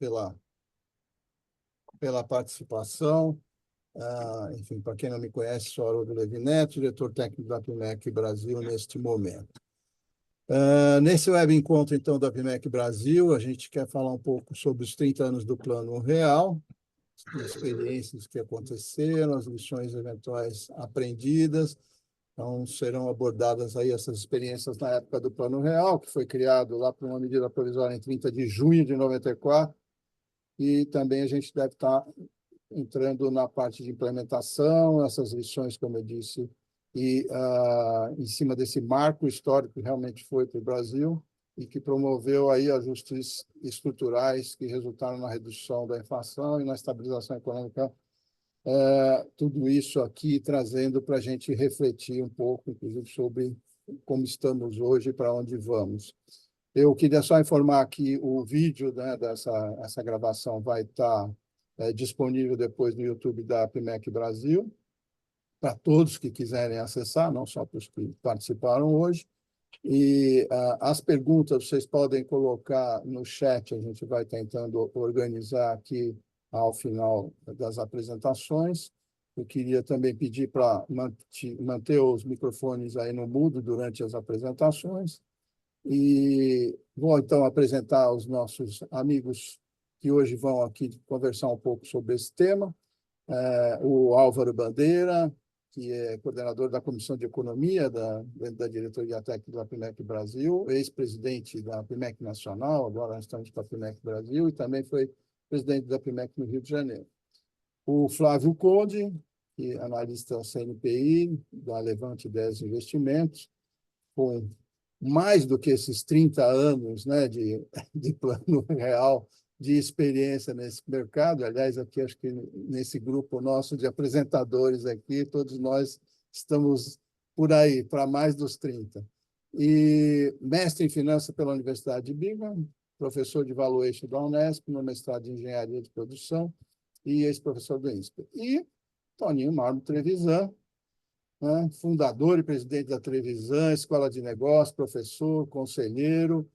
pela, pela participação. Enfim, para quem não me conhece, sou Haroldo Levi Neto, diretor técnico da PMEC Brasil neste momento. Nesse web encontro, então, da PMEC Brasil, a gente quer falar um pouco sobre os 30 anos do Plano Real, as experiências que aconteceram, as lições eventuais aprendidas. Então, serão abordadas aí essas experiências na época do Plano Real, que foi criado lá por uma medida provisória em 30 de junho de 94, e também a gente deve estar entrando na parte de implementação, essas lições, como eu disse, e em cima desse marco histórico que realmente foi para o Brasil e que promoveu aí ajustes estruturais que resultaram na redução da inflação e na estabilização econômica. Tudo isso aqui trazendo para a gente refletir um pouco, inclusive, sobre como estamos hoje e para onde vamos. Eu queria só informar que o vídeo, né, essa gravação vai estar disponível depois no YouTube da PMEC Brasil, para todos que quiserem acessar, não só para os que participaram hoje. E as perguntas vocês podem colocar no chat, a gente vai tentando organizar aqui ao final das apresentações. Eu queria também pedir para manter os microfones aí no mudo durante as apresentações. E vou, então, apresentar os nossos amigos que hoje vão aqui conversar um pouco sobre esse tema. O Álvaro Bandeira, que é coordenador da Comissão de Economia da Diretoria Técnica da PMEC Brasil, ex-presidente da PMEC Nacional, agora nós estamos com a PMEC Brasil, e também foi presidente da PMEC no Rio de Janeiro. O Flávio Conde, que é analista CNPI, da Levante 10 Investimentos, com mais do que esses 30 anos, né, de Plano Real, de experiência nesse mercado. Aliás, aqui acho que nesse grupo nosso de apresentadores aqui, todos nós estamos por aí, para mais dos 30. E mestre em Finanças pela Universidade de Birmingham, professor de Valuation da Unesp, no mestrado de Engenharia de Produção e ex-professor do INSPER. E Toninho Marmo Trevisan, né, fundador e presidente da Trevisan, Escola de Negócios, professor, conselheiro,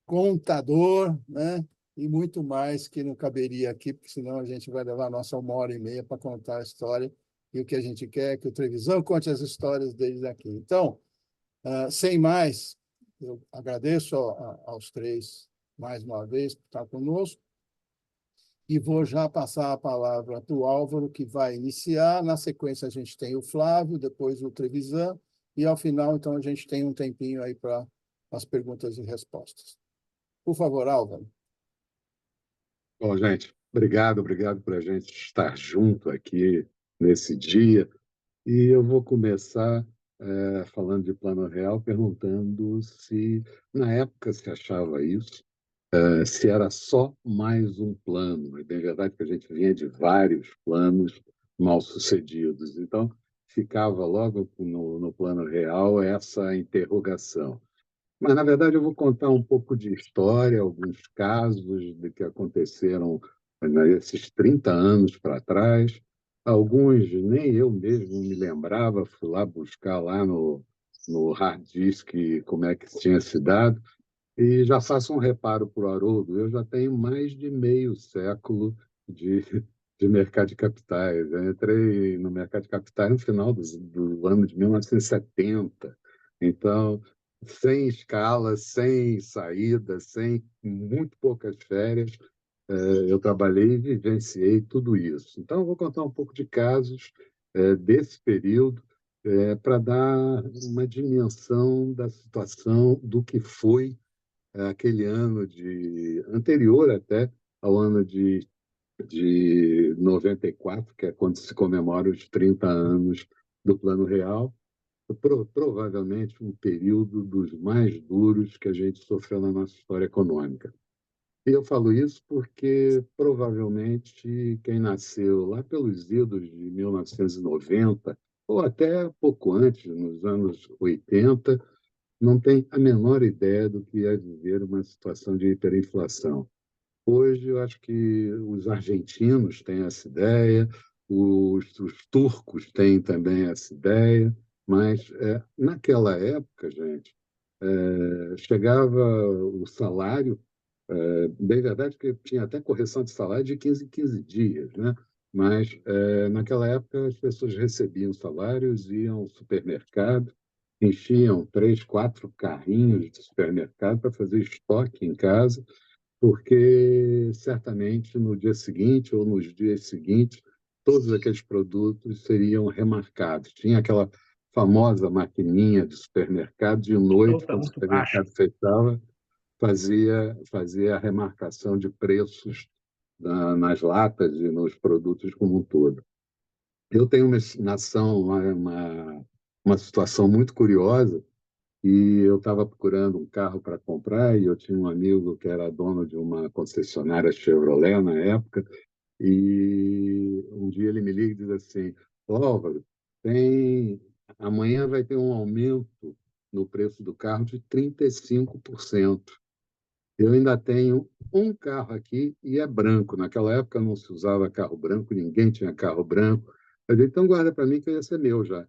contador, né? E muito mais que não caberia aqui, porque senão a gente vai levar a nossa 1h30 para contar a história, e o que a gente quer é que o Trevisan conte as histórias deles aqui. Então, sem mais, eu agradeço aos três mais uma vez por estar conosco, e vou já passar a palavra para o Álvaro, que vai iniciar. Na sequência, a gente tem o Flávio, depois o Trevisan, e ao final, então, a gente tem um tempinho aí para as perguntas e respostas. Por favor, Álvaro. Bom, gente, obrigado por a gente estar junto aqui nesse dia. E eu vou começar falando de Plano Real, perguntando se, na época, se achava isso, se era só mais um plano. É bem verdade que a gente vinha de vários planos mal-sucedidos. Então, ficava logo no Plano Real essa interrogação. Mas, na verdade, eu vou contar um pouco de história, alguns casos de que aconteceram nesses 30 anos para trás. Alguns nem eu mesmo me lembrava, fui lá buscar lá no hard disk como é que tinha se dado. E já faço um reparo para o Haroldo, eu já tenho mais de meio século de, de mercado de capitais. Eu entrei no mercado de capitais no final do ano de 1970. Então, sem escala, sem saída, sem muito poucas férias, eu trabalhei e vivenciei tudo isso. Então, eu vou contar um pouco de casos desse período para dar uma dimensão da situação do que foi aquele ano anterior até ao ano de 94, que é quando se comemora os 30 anos do Plano Real, provavelmente um período dos mais duros que a gente sofreu na nossa história econômica. E eu falo isso porque provavelmente quem nasceu lá pelos idos de 1990, ou até pouco antes, nos anos 80, não tem a menor ideia do que é viver uma situação de hiperinflação. Hoje, eu acho que os argentinos têm essa ideia, os turcos têm também essa ideia, mas naquela época, gente, chegava o salário Bem verdade que tinha até correção de salário de 15 em 15 dias, né? Mas, naquela época, as pessoas recebiam salários, iam ao supermercado, enchiam 3, 4 carrinhos de supermercado para fazer estoque em casa, porque certamente no dia seguinte ou nos dias seguintes, todos aqueles produtos seriam remarcados. Tinha aquela famosa maquininha de supermercado, de noite, Volta quando o muito baixo. supermercado fechava, fazia a remarcação de preços nas latas e nos produtos como um todo. Eu tenho uma nação, uma situação muito curiosa, e eu estava procurando um carro para comprar e eu tinha um amigo que era dono de uma concessionária Chevrolet na época, e um dia ele me liga e diz assim: "Ô, Álvaro, amanhã vai ter um aumento no preço do carro de 35%. Eu ainda tenho um carro aqui e é branco. Naquela época não se usava carro branco, ninguém tinha carro branco. Eu disse, então guarda para mim que ia ser meu já.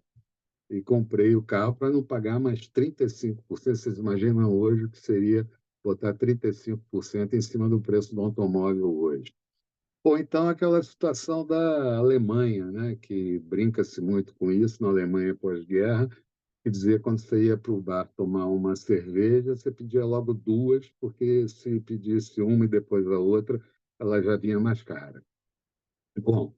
E comprei o carro para não pagar mais 35%. Vocês imaginam hoje o que seria botar 35% em cima do preço do automóvel hoje. Ou então aquela situação da Alemanha, né, que brinca-se muito com isso na Alemanha pós-guerra, que dizia quando você ia para o bar tomar uma cerveja, você pedia logo duas, porque se pedisse uma e depois a outra, ela já vinha mais cara. Bom,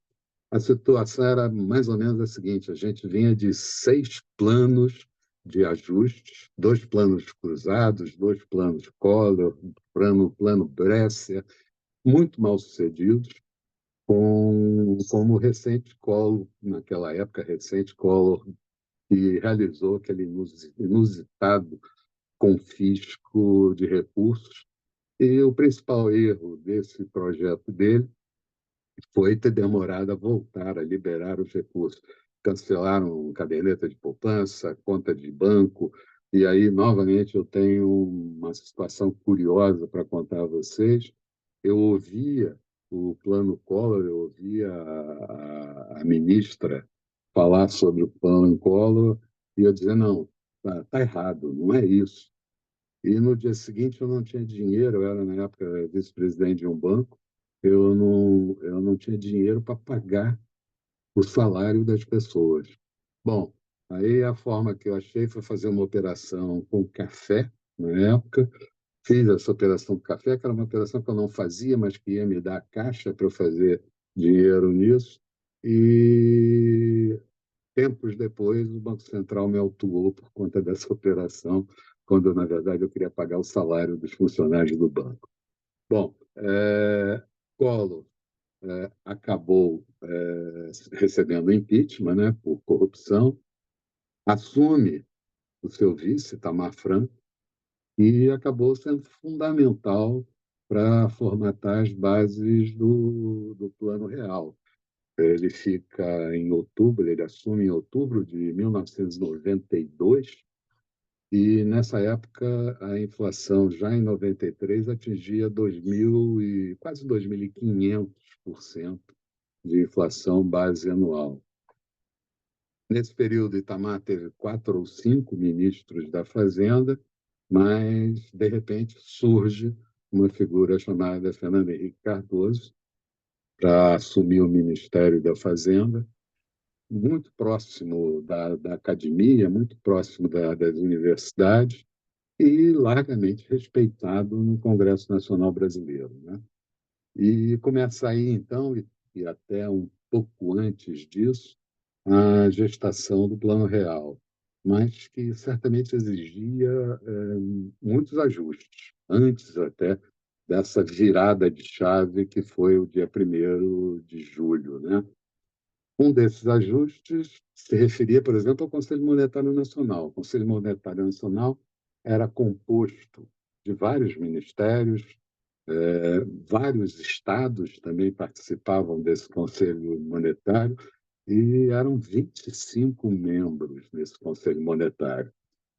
a situação era mais ou menos a seguinte: a gente vinha de 6 planos de ajustes, 2 planos cruzados, 2 planos Collor, plano Bresser, muito mal sucedidos, como o recente Collor, naquela época, recente Collor, que realizou aquele inusitado confisco de recursos. E o principal erro desse projeto dele foi ter demorado a voltar a liberar os recursos. Cancelaram caderneta de poupança, conta de banco, e aí, novamente, eu tenho uma situação curiosa para contar a vocês. Eu ouvia o plano Collor, eu ouvia a ministra falar sobre o plano Collor, e eu dizia, não, tá errado, não é isso. E no dia seguinte eu não tinha dinheiro, eu era na época vice-presidente de um banco, eu não tinha dinheiro para pagar o salário das pessoas. Bom, aí a forma que eu achei foi fazer uma operação com café, na época. Fiz essa operação com café, que era uma operação que eu não fazia, mas que ia me dar a caixa para eu fazer dinheiro nisso. E tempos depois, o Banco Central me autuou por conta dessa operação, quando, na verdade, eu queria pagar o salário dos funcionários do banco. Bom, Collor acabou recebendo impeachment, né, por corrupção, assume o seu vice, Itamar Franco, e acabou sendo fundamental para formatar as bases do Plano Real. Ele fica em outubro, ele assume em outubro de 1992, e nessa época a inflação já em 93 atingia 2.000 e quase 2.500% de inflação base anual. Nesse período, Itamar teve 4 ou 5 ministros da Fazenda, mas, de repente, surge uma figura chamada Fernando Henrique Cardoso para assumir o Ministério da Fazenda, muito próximo da academia, muito próximo das universidades e largamente respeitado no Congresso Nacional Brasileiro, né? E começa aí, então, e até um pouco antes disso, a gestação do Plano Real, mas que certamente exigia muitos ajustes, antes até dessa virada de chave que foi o dia 1º de julho, né? Um desses ajustes se referia, por exemplo, ao Conselho Monetário Nacional. O Conselho Monetário Nacional era composto de vários ministérios, vários estados também participavam desse Conselho Monetário, e eram 25 membros nesse Conselho Monetário.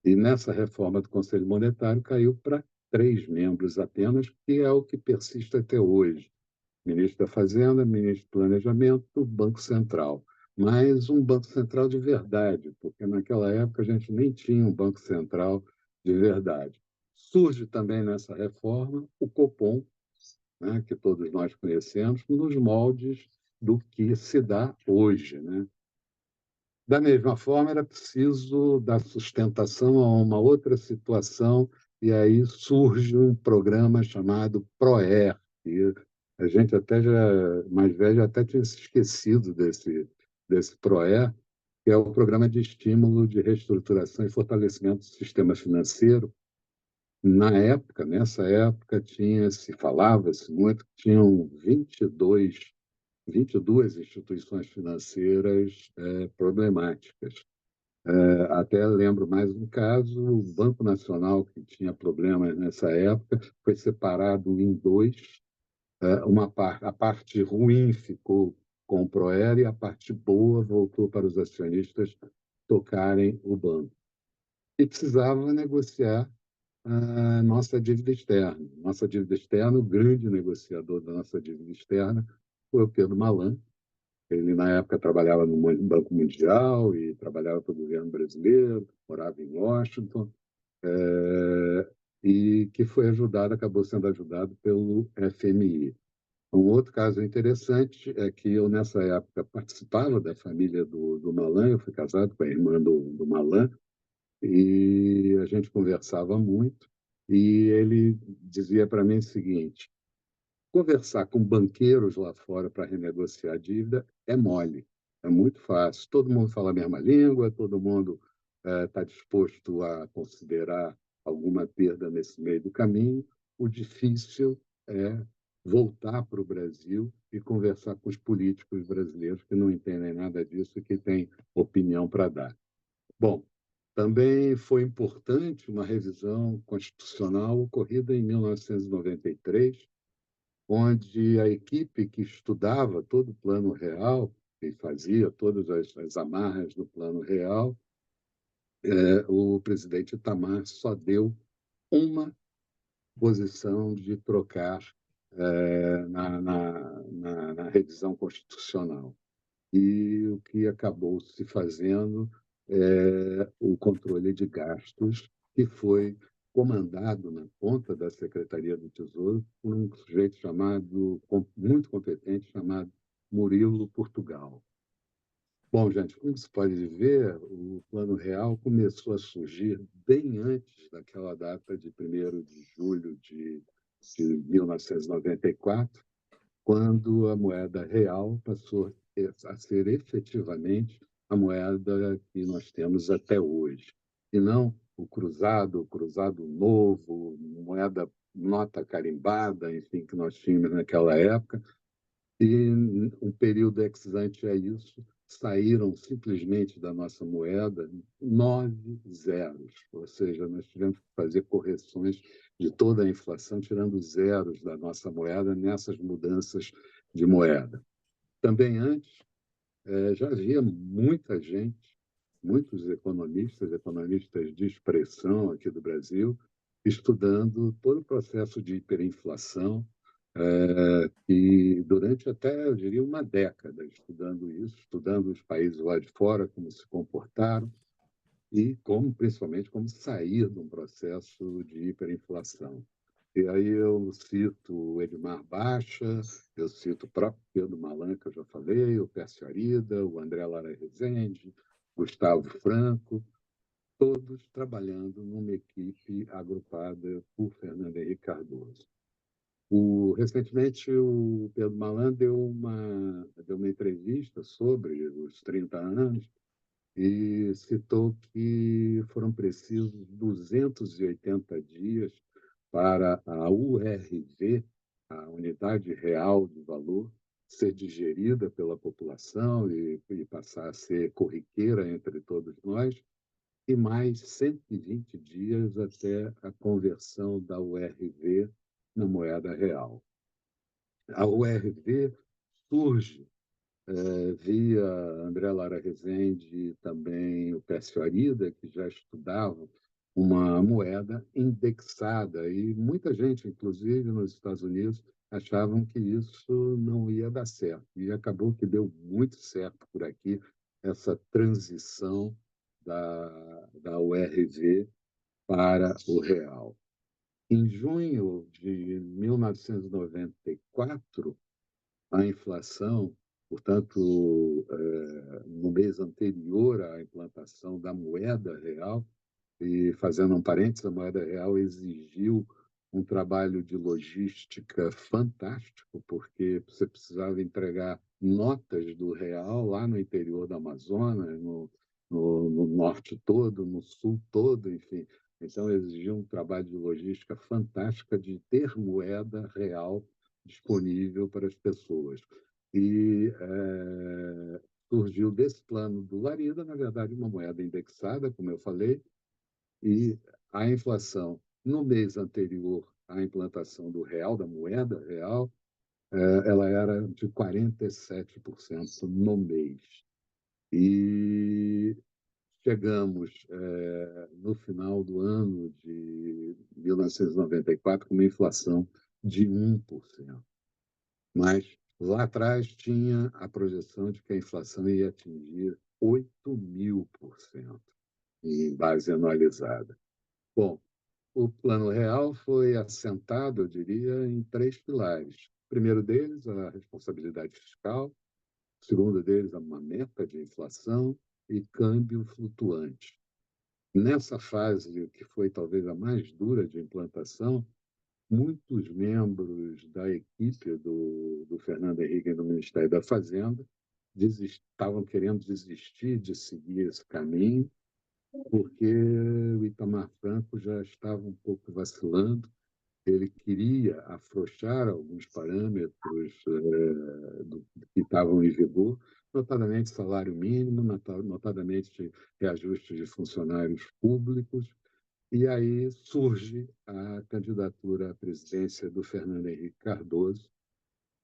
E nessa reforma do Conselho Monetário caiu para 3 membros apenas, que é o que persiste até hoje. Ministro da Fazenda, ministro do Planejamento, Banco Central. Mas um Banco Central de verdade, porque naquela época a gente nem tinha um Banco Central de verdade. Surge também nessa reforma o Copom, né, que todos nós conhecemos, nos moldes do que se dá hoje, né? Da mesma forma, era preciso dar sustentação a uma outra situação, e aí surge um programa chamado PROER, e a gente até já, mais velho, até tinha se esquecido desse PROER, que é o Programa de Estímulo de Reestruturação e Fortalecimento do Sistema Financeiro. Na época, nessa época, falava-se muito que tinham 22 instituições financeiras problemáticas. Até lembro mais um caso, o Banco Nacional, que tinha problemas nessa época, foi separado em dois. A parte ruim ficou com o Proer e a parte boa voltou para os acionistas tocarem o banco. E precisava negociar a nossa dívida externa. Nossa dívida externa, o grande negociador da nossa dívida externa foi o Pedro Malan. Ele, na época, trabalhava no Banco Mundial e trabalhava para o governo brasileiro, morava em Washington, e que acabou sendo ajudado pelo FMI. Um outro caso interessante é que eu, nessa época, participava da família do Malan, eu fui casado com a irmã do Malan, e a gente conversava muito, e ele dizia para mim o seguinte: conversar com banqueiros lá fora para renegociar a dívida é mole, é muito fácil. Todo mundo fala a mesma língua, todo mundo está disposto a considerar alguma perda nesse meio do caminho. O difícil é voltar para o Brasil e conversar com os políticos brasileiros que não entendem nada disso e que têm opinião para dar. Bom, também foi importante uma revisão constitucional ocorrida em 1993, onde a equipe que estudava todo o Plano Real e fazia todas as amarras do Plano Real, o presidente Itamar só deu uma posição de trocar na revisão constitucional. E o que acabou se fazendo é o controle de gastos, que foi comandado na ponta da Secretaria do Tesouro por um sujeito muito competente, chamado Murilo Portugal. Bom, gente, como se pode ver, o Plano Real começou a surgir bem antes daquela data de 1º de julho de 1994, quando a moeda real passou a ser efetivamente a moeda que nós temos até hoje, e não o cruzado novo, moeda nota carimbada, enfim, que nós tínhamos naquela época. E um período ex ante a isso, saíram simplesmente da nossa moeda 9 zeros, ou seja, nós tivemos que fazer correções de toda a inflação, tirando zeros da nossa moeda nessas mudanças de moeda. Também antes, já havia muita gente, muitos economistas de expressão aqui do Brasil, estudando todo o processo de hiperinflação, e durante até, eu diria, uma década, estudando isso, estudando os países lá de fora, como se comportaram, e principalmente, como sair de um processo de hiperinflação. E aí eu cito o Edmar Baixa, eu cito o próprio Pedro Malan, que eu já falei, o Pércio Arida, o André Lara Rezende, Gustavo Franco, todos trabalhando numa equipe agrupada por Fernando Henrique Cardoso. Recentemente, o Pedro Malan deu uma entrevista sobre os 30 anos e citou que foram precisos 280 dias para a URV, a Unidade Real de Valor, ser digerida pela população e passar a ser corriqueira entre todos nós, e mais 120 dias até a conversão da URV na moeda real. A URV surge via André Lara Rezende e também o Pércio Arida, que já estudavam uma moeda indexada, e muita gente, inclusive nos Estados Unidos, achavam que isso não ia dar certo. E acabou que deu muito certo por aqui essa transição da URV para o real. Em junho de 1994, a inflação, portanto, no mês anterior à implantação da moeda real, e fazendo um parênteses, a moeda real exigiu um trabalho de logística fantástico, porque você precisava entregar notas do real lá no interior do Amazonas, no norte todo, no sul todo, enfim. Então, exigiu um trabalho de logística fantástica de ter moeda real disponível para as pessoas. E surgiu desse plano do Larida, na verdade, uma moeda indexada, como eu falei, e a inflação no mês anterior à implantação do real, da moeda real, ela era de 47% no mês. E chegamos, no final do ano de 1994, com uma inflação de 1%. Mas lá atrás tinha a projeção de que a inflação ia atingir 8.000% em base anualizada. Bom, o Plano Real foi assentado, eu diria, em três pilares. O primeiro deles, a responsabilidade fiscal. O segundo deles, uma meta de inflação e câmbio flutuante. Nessa fase, que foi talvez a mais dura de implantação, muitos membros da equipe do Fernando Henrique no Ministério da Fazenda estavam querendo desistir de seguir esse caminho, porque o Itamar Franco já estava um pouco vacilando. Ele queria afrouxar alguns parâmetros que estavam em vigor, notadamente salário mínimo, notadamente reajuste de funcionários públicos, e aí surge a candidatura à presidência do Fernando Henrique Cardoso,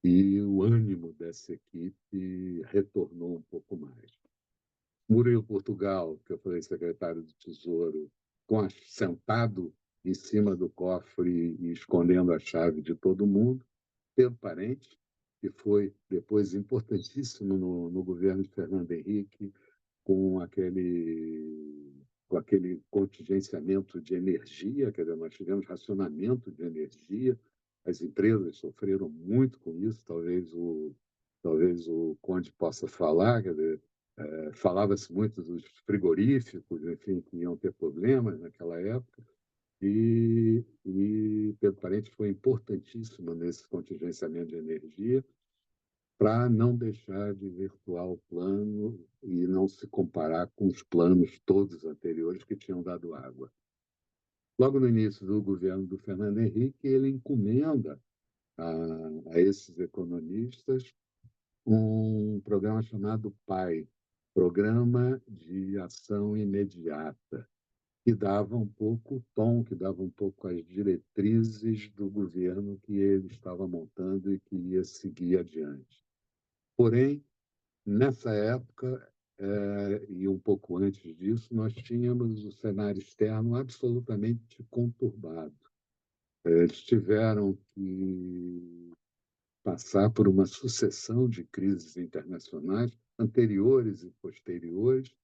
e o ânimo dessa equipe retornou um pouco mais. Murilo Portugal, que eu falei secretário do Tesouro, sentado em cima do cofre e escondendo a chave de todo mundo. Pedro Parente, que foi depois importantíssimo no governo de Fernando Henrique, com aquele contingenciamento de energia, quer dizer, nós tivemos racionamento de energia, as empresas sofreram muito com isso, talvez o Conde possa falar, quer dizer, falava-se muito dos frigoríficos, enfim, que iam ter problemas naquela época, e Pedro Parente foi importantíssimo nesse contingenciamento de energia, para não deixar de virtuar o plano e não se comparar com os planos todos anteriores que tinham dado água. Logo no início do governo do Fernando Henrique, ele encomenda a esses economistas um programa chamado PAI, Programa de Ação Imediata, que dava um pouco o tom, que dava um pouco as diretrizes do governo que ele estava montando e que ia seguir adiante. Porém, nessa época, e um pouco antes disso, nós tínhamos o cenário externo absolutamente conturbado. Eles tiveram que passar por uma sucessão de crises internacionais, anteriores e posteriores,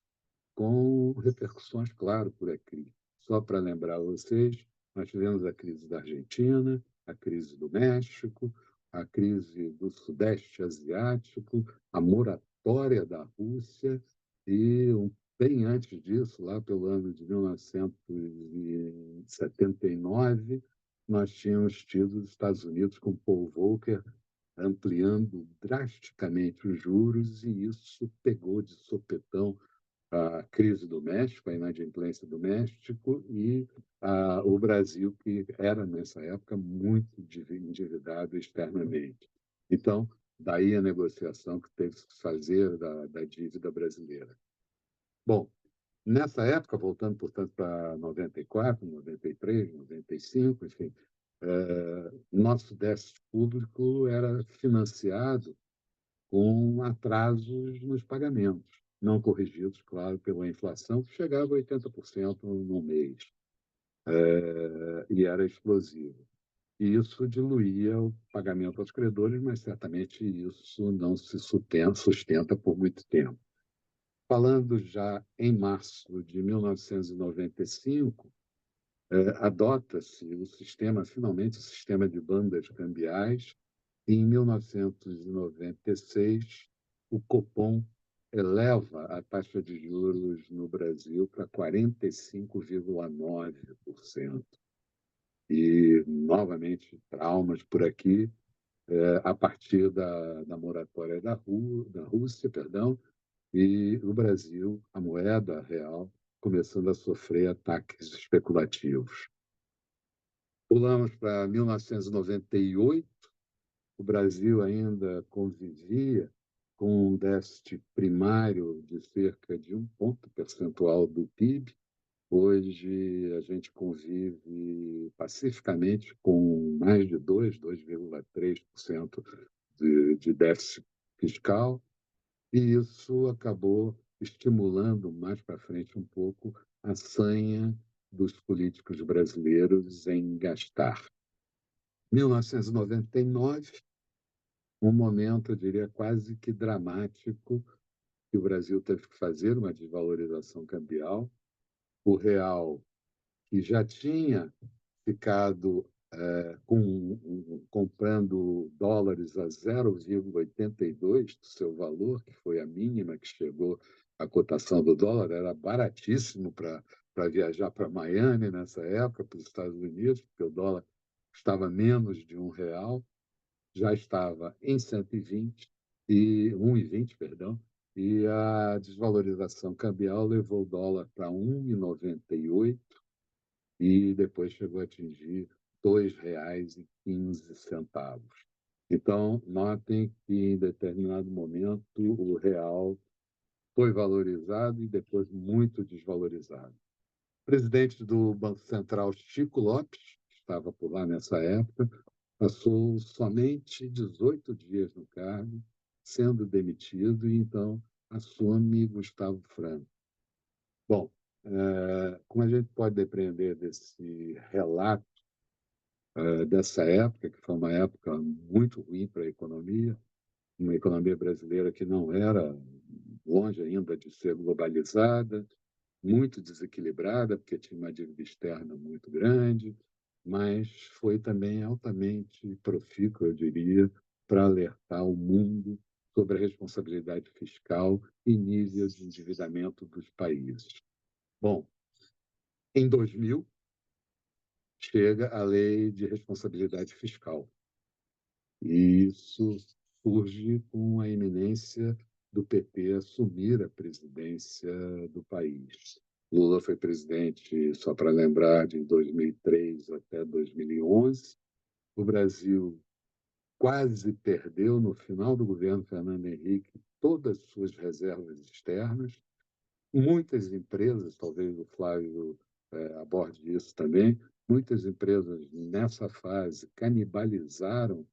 com repercussões, claro, por aqui. Só para lembrar vocês, nós tivemos a crise da Argentina, a crise do México, a crise do Sudeste Asiático, a moratória da Rússia e, bem antes disso, lá pelo ano de 1979, nós tínhamos tido os Estados Unidos com Paul Volcker ampliando drasticamente os juros, e isso pegou de sopetão a crise do México, a inadimplência do México, e o Brasil, que era, nessa época, muito endividado externamente. Então, daí a negociação que teve que fazer da dívida brasileira. Bom, nessa época, voltando, portanto, para 94, 93, 95, enfim, nosso déficit público era financiado com atrasos nos pagamentos, não corrigidos, claro, pela inflação, que chegava a 80% no mês, e era explosivo. E isso diluía o pagamento aos credores, mas certamente isso não se sustenta por muito tempo. Falando já em março de 1995, adota-se o sistema, finalmente, o sistema de bandas cambiais, e em 1996, o Copom eleva a taxa de juros no Brasil para 45,9%. E, novamente, traumas por aqui, a partir da moratória da Rússia, perdão, e o Brasil, a moeda real, começando a sofrer ataques especulativos. Pulamos para 1998, o Brasil ainda convivia com um déficit primário de cerca de 1 ponto percentual do PIB. Hoje, a gente convive pacificamente com mais de 2,3% de déficit fiscal, e isso acabou estimulando mais para frente um pouco a sanha dos políticos brasileiros em gastar. 1999, um momento, eu diria, quase que dramático, que o Brasil teve que fazer uma desvalorização cambial. O real, que já tinha ficado comprando dólares a 0,82 do seu valor, que foi a mínima que chegou a cotação do dólar, era baratíssimo para viajar para Miami nessa época, para os Estados Unidos, porque o dólar estava menos de R$ 1, já estava em 120 e 1,20, perdão, e a desvalorização cambial levou o dólar para 1,98 e depois chegou a atingir R$ 2,15. Então, notem que em determinado momento o real foi valorizado e depois muito desvalorizado. O presidente do Banco Central, Chico Lopes, que estava por lá nessa época, passou somente 18 dias no cargo, sendo demitido, e então assume Gustavo Franco. Bom, como a gente pode depreender desse relato dessa época, que foi uma época muito ruim para a economia, uma economia brasileira que não era longe ainda de ser globalizada, muito desequilibrada, porque tinha uma dívida externa muito grande, mas foi também altamente profícuo, eu diria, para alertar o mundo sobre a responsabilidade fiscal e nível de endividamento dos países. Bom, em 2000, chega a Lei de Responsabilidade Fiscal, e isso surge com a iminência do PT assumir a presidência do país. Lula foi presidente, só para lembrar, de 2003 até 2011. O Brasil quase perdeu, no final do governo Fernando Henrique, todas as suas reservas externas. Muitas empresas, talvez o Flávio aborde isso também, muitas empresas nessa fase canibalizaram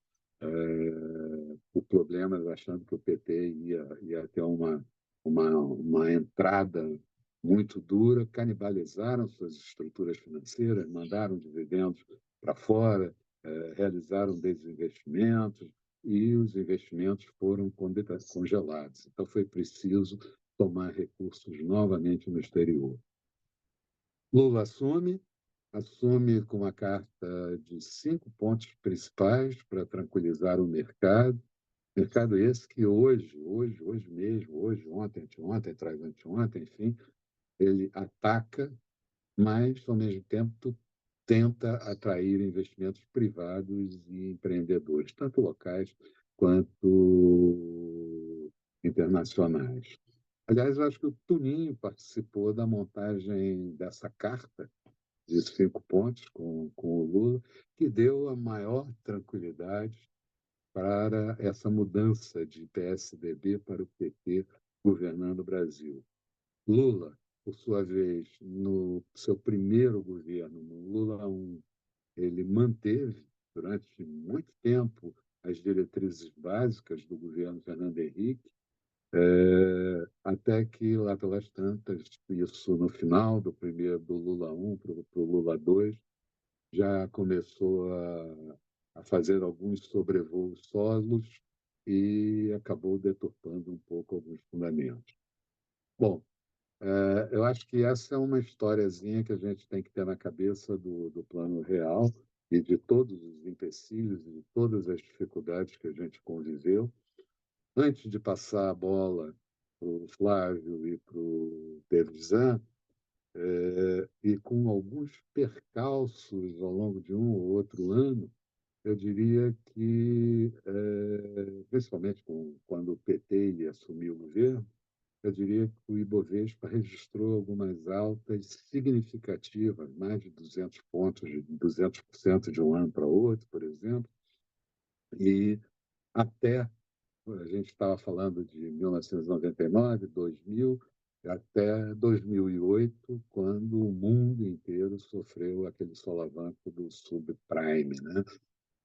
o problema, achando que o PT ia ter uma entrada muito dura, canibalizaram suas estruturas financeiras, mandaram dividendos para fora, realizaram desinvestimentos, e os investimentos foram congelados. Então, foi preciso tomar recursos novamente no exterior. Lula assume com uma carta de 5 pontos principais para tranquilizar o mercado. Mercado esse que hoje mesmo, ontem, anteontem, atrás anteontem, enfim, ele ataca, mas, ao mesmo tempo, tenta atrair investimentos privados e empreendedores, tanto locais quanto internacionais. Aliás, eu acho que o Tuninho participou da montagem dessa carta de 5 pontos com o Lula, que deu a maior tranquilidade para essa mudança de PSDB para o PT governando o Brasil. Lula, por sua vez, no seu primeiro governo, no Lula 1, ele manteve durante muito tempo as diretrizes básicas do governo Fernando Henrique, até que, lá pelas tantas, isso no final do Lula 1 para o Lula 2, já começou a fazer alguns sobrevoos solos e acabou deturpando um pouco alguns fundamentos. Bom, Eu acho que essa é uma historiazinha que a gente tem que ter na cabeça do Plano Real e de todos os empecilhos e de todas as dificuldades que a gente conviveu. Antes de passar a bola para o Flávio e para o Devisan, e com alguns percalços ao longo de um ou outro ano, eu diria que, principalmente quando o PT assumiu o governo, eu diria que o Ibovespa registrou algumas altas significativas, mais de 200 pontos, de 200% de um ano para outro, por exemplo, e até, a gente estava falando de 1999, 2000, até 2008, quando o mundo inteiro sofreu aquele solavanco do subprime, né?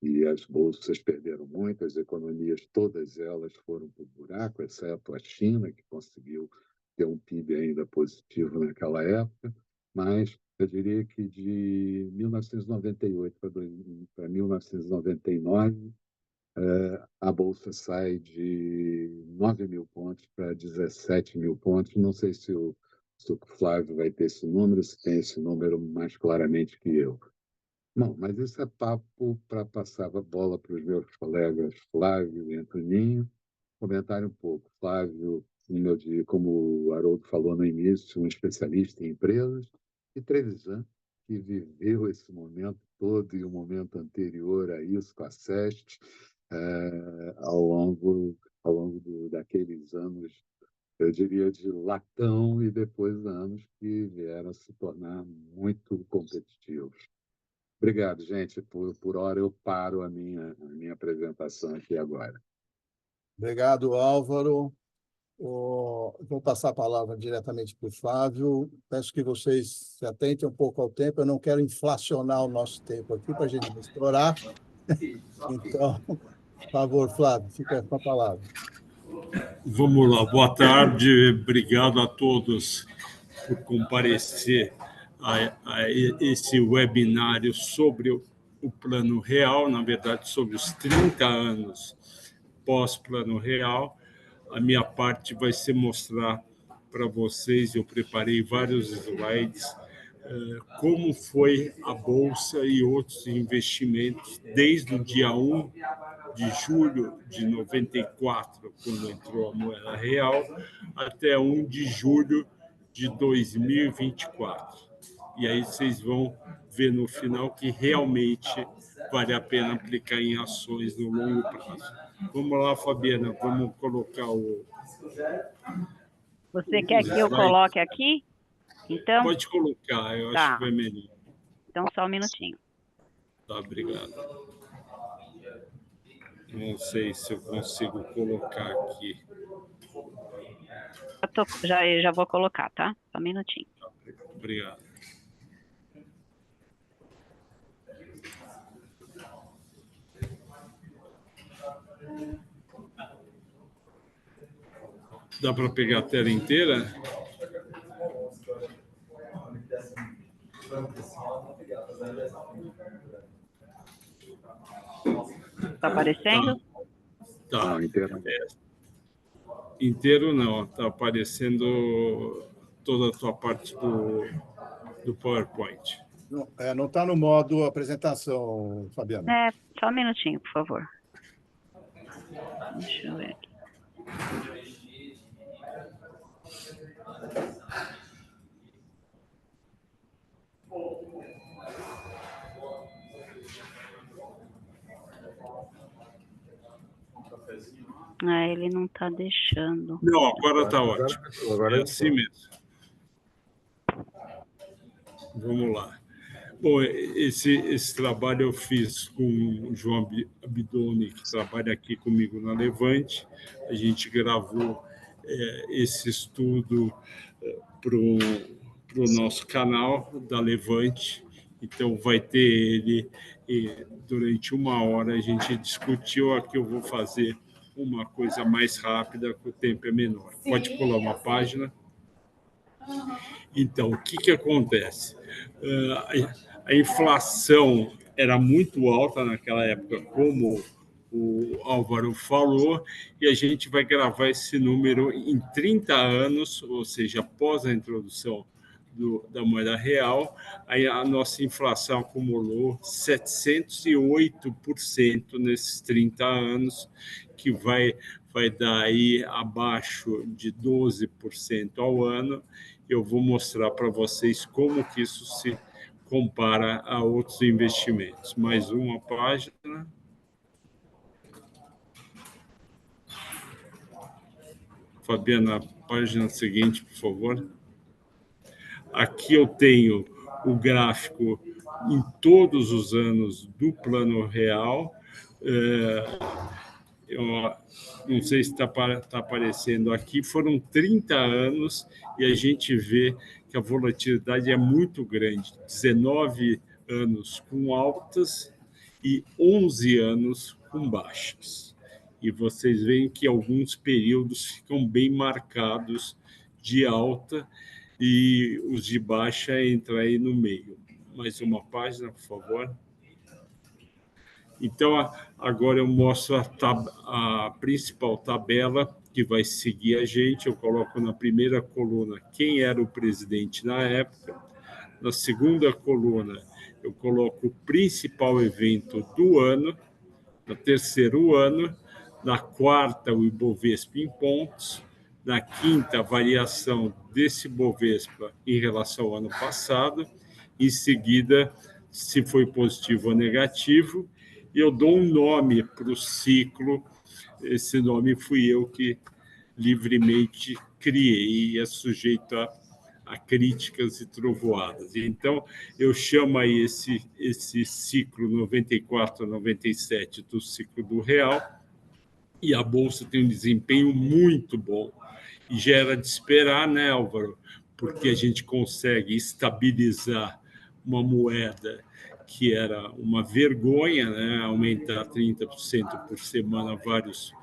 E as bolsas perderam muito, as economias, todas elas foram para o buraco, exceto a China, que conseguiu ter um PIB ainda positivo naquela época, mas eu diria que de 1998 para 1999, a bolsa sai de 9 mil pontos para 17 mil pontos. Não sei se o Flávio vai ter esse número, se tem esse número mais claramente que eu. Não, mas isso é papo para passar a bola para os meus colegas Flávio e Antoninho. Comentar um pouco. Flávio, como o Haroldo falou no início, um especialista em empresas, e Trevisan, que viveu esse momento todo e o momento anterior a isso, com a SEST, ao longo daqueles anos, eu diria, de latão, e depois anos que vieram a se tornar muito competitivos. Obrigado, gente. Por hora eu paro a minha apresentação aqui agora. Obrigado, Álvaro. Vou passar a palavra diretamente para o Flávio. Peço que vocês se atentem um pouco ao tempo. Eu não quero inflacionar o nosso tempo aqui para a gente não estourar. Então, por favor, Flávio, fica com a palavra. Vamos lá, boa tarde, obrigado a todos por comparecer a esse webinário sobre o Plano Real, na verdade, sobre os 30 anos pós-Plano Real. A minha parte vai ser mostrar para vocês, eu preparei vários slides, como foi a Bolsa e outros investimentos desde o dia 1 de julho de 94, quando entrou a moeda real, até 1 de julho de 2024. E aí vocês vão ver no final que realmente vale a pena aplicar em ações no longo prazo. Vamos lá, Fabiana, vamos colocar o... Você quer que eu coloque aqui? Então, pode colocar, eu acho que vai melhor. Então, só um minutinho. Tá, obrigado. Não sei se eu consigo colocar aqui. Já vou colocar, tá? Só um minutinho. Obrigado. Dá para pegar a tela inteira? Está aparecendo? Tá. Não, inteiro. Inteiro não, está aparecendo toda a tua parte do PowerPoint. Não está no modo apresentação, Fabiana. Só um minutinho, por favor. Deixa eu ver aqui. Ele não está deixando. Não, agora está ótimo. Agora é assim mesmo. Vamos lá. Bom, esse trabalho eu fiz com o João Abidoni, que trabalha aqui comigo na Levante. A gente gravou esse estudo para o nosso canal da Levante. Então, vai ter ele durante 1 hora. A gente discutiu. Aqui eu vou fazer uma coisa mais rápida, que o tempo é menor. Pode pular uma página. Então, o que acontece? A inflação era muito alta naquela época, como o Álvaro falou, e a gente vai gravar esse número em 30 anos, ou seja, após a introdução da moeda real, aí a nossa inflação acumulou 708% nesses 30 anos, que vai dar aí abaixo de 12% ao ano. Eu vou mostrar para vocês como que isso se compara a outros investimentos. Mais uma página. Fabiana, a página seguinte, por favor. Aqui eu tenho o gráfico em todos os anos do Plano Real. Eu não sei se está aparecendo aqui. Foram 30 anos e a gente vê que a volatilidade é muito grande. 19 anos com altas e 11 anos com baixas. E vocês veem que alguns períodos ficam bem marcados de alta e os de baixa entram aí no meio. Mais uma página, por favor. Então, agora eu mostro a principal tabela que vai seguir a gente. Eu coloco na primeira coluna quem era o presidente na época. Na segunda coluna, eu coloco o principal evento do ano. No terceiro ano. Na quarta, o Ibovespa em pontos. Na quinta, a variação desse Ibovespa em relação ao ano passado. Em seguida, se foi positivo ou negativo. E eu dou um nome para o ciclo. Esse nome fui eu que livremente criei e é sujeito a críticas e trovoadas. Então, eu chamo aí esse ciclo 94 a 97 do ciclo do real, e a Bolsa tem um desempenho muito bom. E já era de esperar, né, Álvaro? Porque a gente consegue estabilizar uma moeda que era uma vergonha, né? Aumentar 30% por semana vários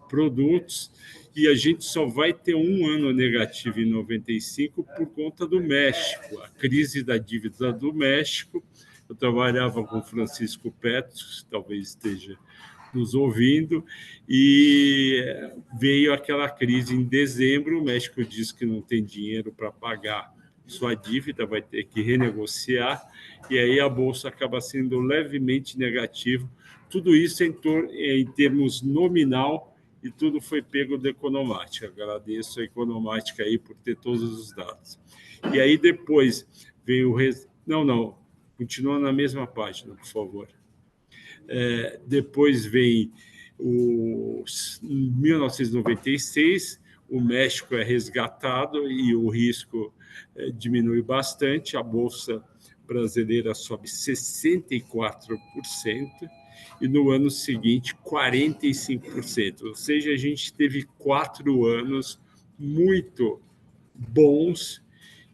produtos, e a gente só vai ter um ano negativo em 95 por conta do México, a crise da dívida do México. Eu trabalhava com Francisco Petros, talvez esteja nos ouvindo, e veio aquela crise em dezembro. O México diz que não tem dinheiro para pagar sua dívida, vai ter que renegociar, e aí a Bolsa acaba sendo levemente negativa. Tudo isso em termos nominal, e tudo foi pego da Economática. Agradeço a Economática aí por ter todos os dados. E aí depois veio o... Não, continua na mesma página, por favor. Depois vem em 1996, o México é resgatado e o risco diminui bastante, a Bolsa brasileira sobe 64%, e no ano seguinte 45%. Ou seja, a gente teve 4 anos muito bons,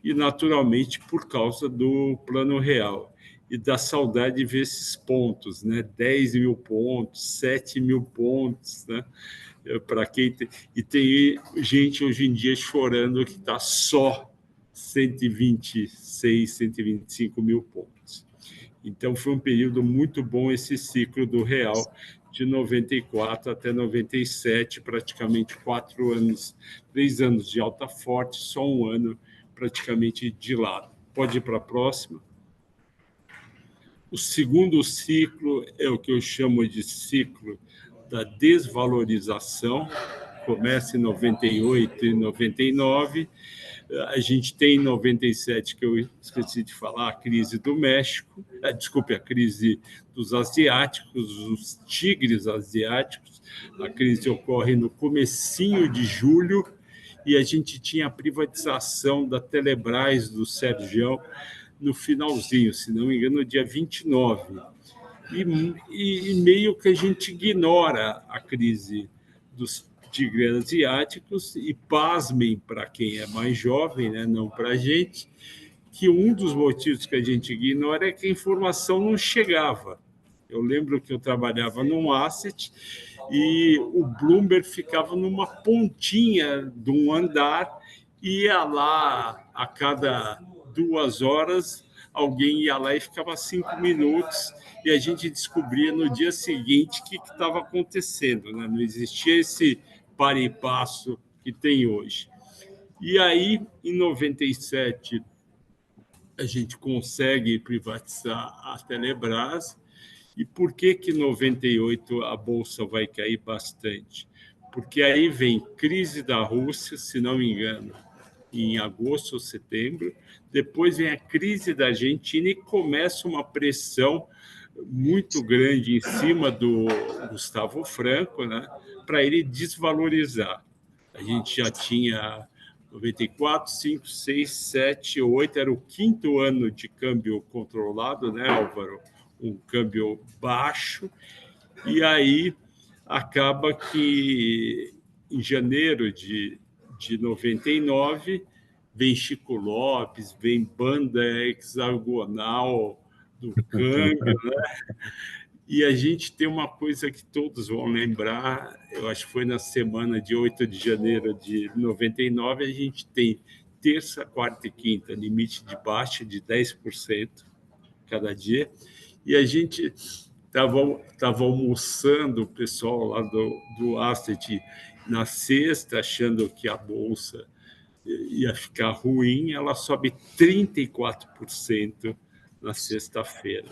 e naturalmente por causa do Plano Real. E dá saudade de ver esses pontos, né? 10 mil pontos, 7 mil pontos, né? Para quem e tem gente hoje em dia chorando que está só 126, 125 mil pontos. Então, foi um período muito bom esse ciclo do real, de 94 até 97, praticamente 4 anos, 3 anos de alta forte, só um ano praticamente de lado. Pode ir para a próxima. O segundo ciclo é o que eu chamo de ciclo da desvalorização, começa em 98 e 99. A gente tem em 97, que eu esqueci de falar, a crise do México, desculpe, a crise dos asiáticos, os tigres asiáticos. A crise ocorre no comecinho de julho, e a gente tinha a privatização da Telebrás, do Sergião, no finalzinho, se não me engano, no dia 29. E meio que a gente ignora a crise dos tigres asiáticos, e pasmem para quem é mais jovem, né, não para a gente, que um dos motivos que a gente ignora é que a informação não chegava. Eu lembro que eu trabalhava num asset e o Bloomberg ficava numa pontinha de um andar, ia lá a cada 2 horas alguém ia lá e ficava 5 minutos e a gente descobria no dia seguinte o que estava acontecendo, né? Não existia esse para e passo que tem hoje. E aí, em 97, a gente consegue privatizar a Telebrás. E por que em 98 a Bolsa vai cair bastante? Porque aí vem crise da Rússia, se não me engano, em agosto ou setembro, depois vem a crise da Argentina e começa uma pressão muito grande em cima do Gustavo Franco, né, para ele desvalorizar. A gente já tinha 94, 5, 6, 7, 8, era o quinto ano de câmbio controlado, né, Álvaro? Um câmbio baixo, e aí acaba que em janeiro de 99 vem Chico Lopes, vem banda hexagonal do câmbio, né? E a gente tem uma coisa que todos vão lembrar, eu acho que foi na semana de 8 de janeiro de 99, a gente tem terça, quarta e quinta, limite de baixa de 10% cada dia, e a gente estava almoçando, o pessoal lá do Asset na sexta, achando que a Bolsa ia ficar ruim, ela sobe 34% na sexta-feira.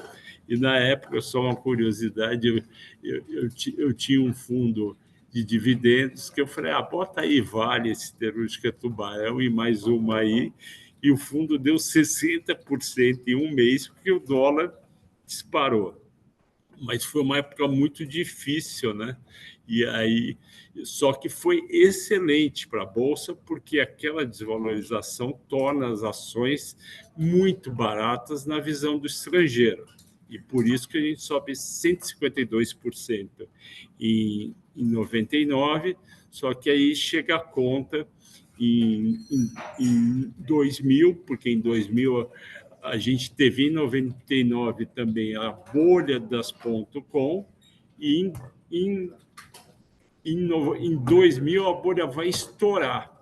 E, na época, só uma curiosidade, eu tinha um fundo de dividendos que eu falei, bota aí Vale, Siderúrgica Tubarão e mais uma aí, e o fundo deu 60% em um mês, porque o dólar disparou. Mas foi uma época muito difícil, né? E aí, só que foi excelente para a Bolsa, porque aquela desvalorização torna as ações muito baratas na visão do estrangeiro. E por isso que a gente sobe 152% em 99, só que aí chega a conta em 2000, porque em 2000 a gente teve em 99 também a bolha das .com e em 2000 a bolha vai estourar.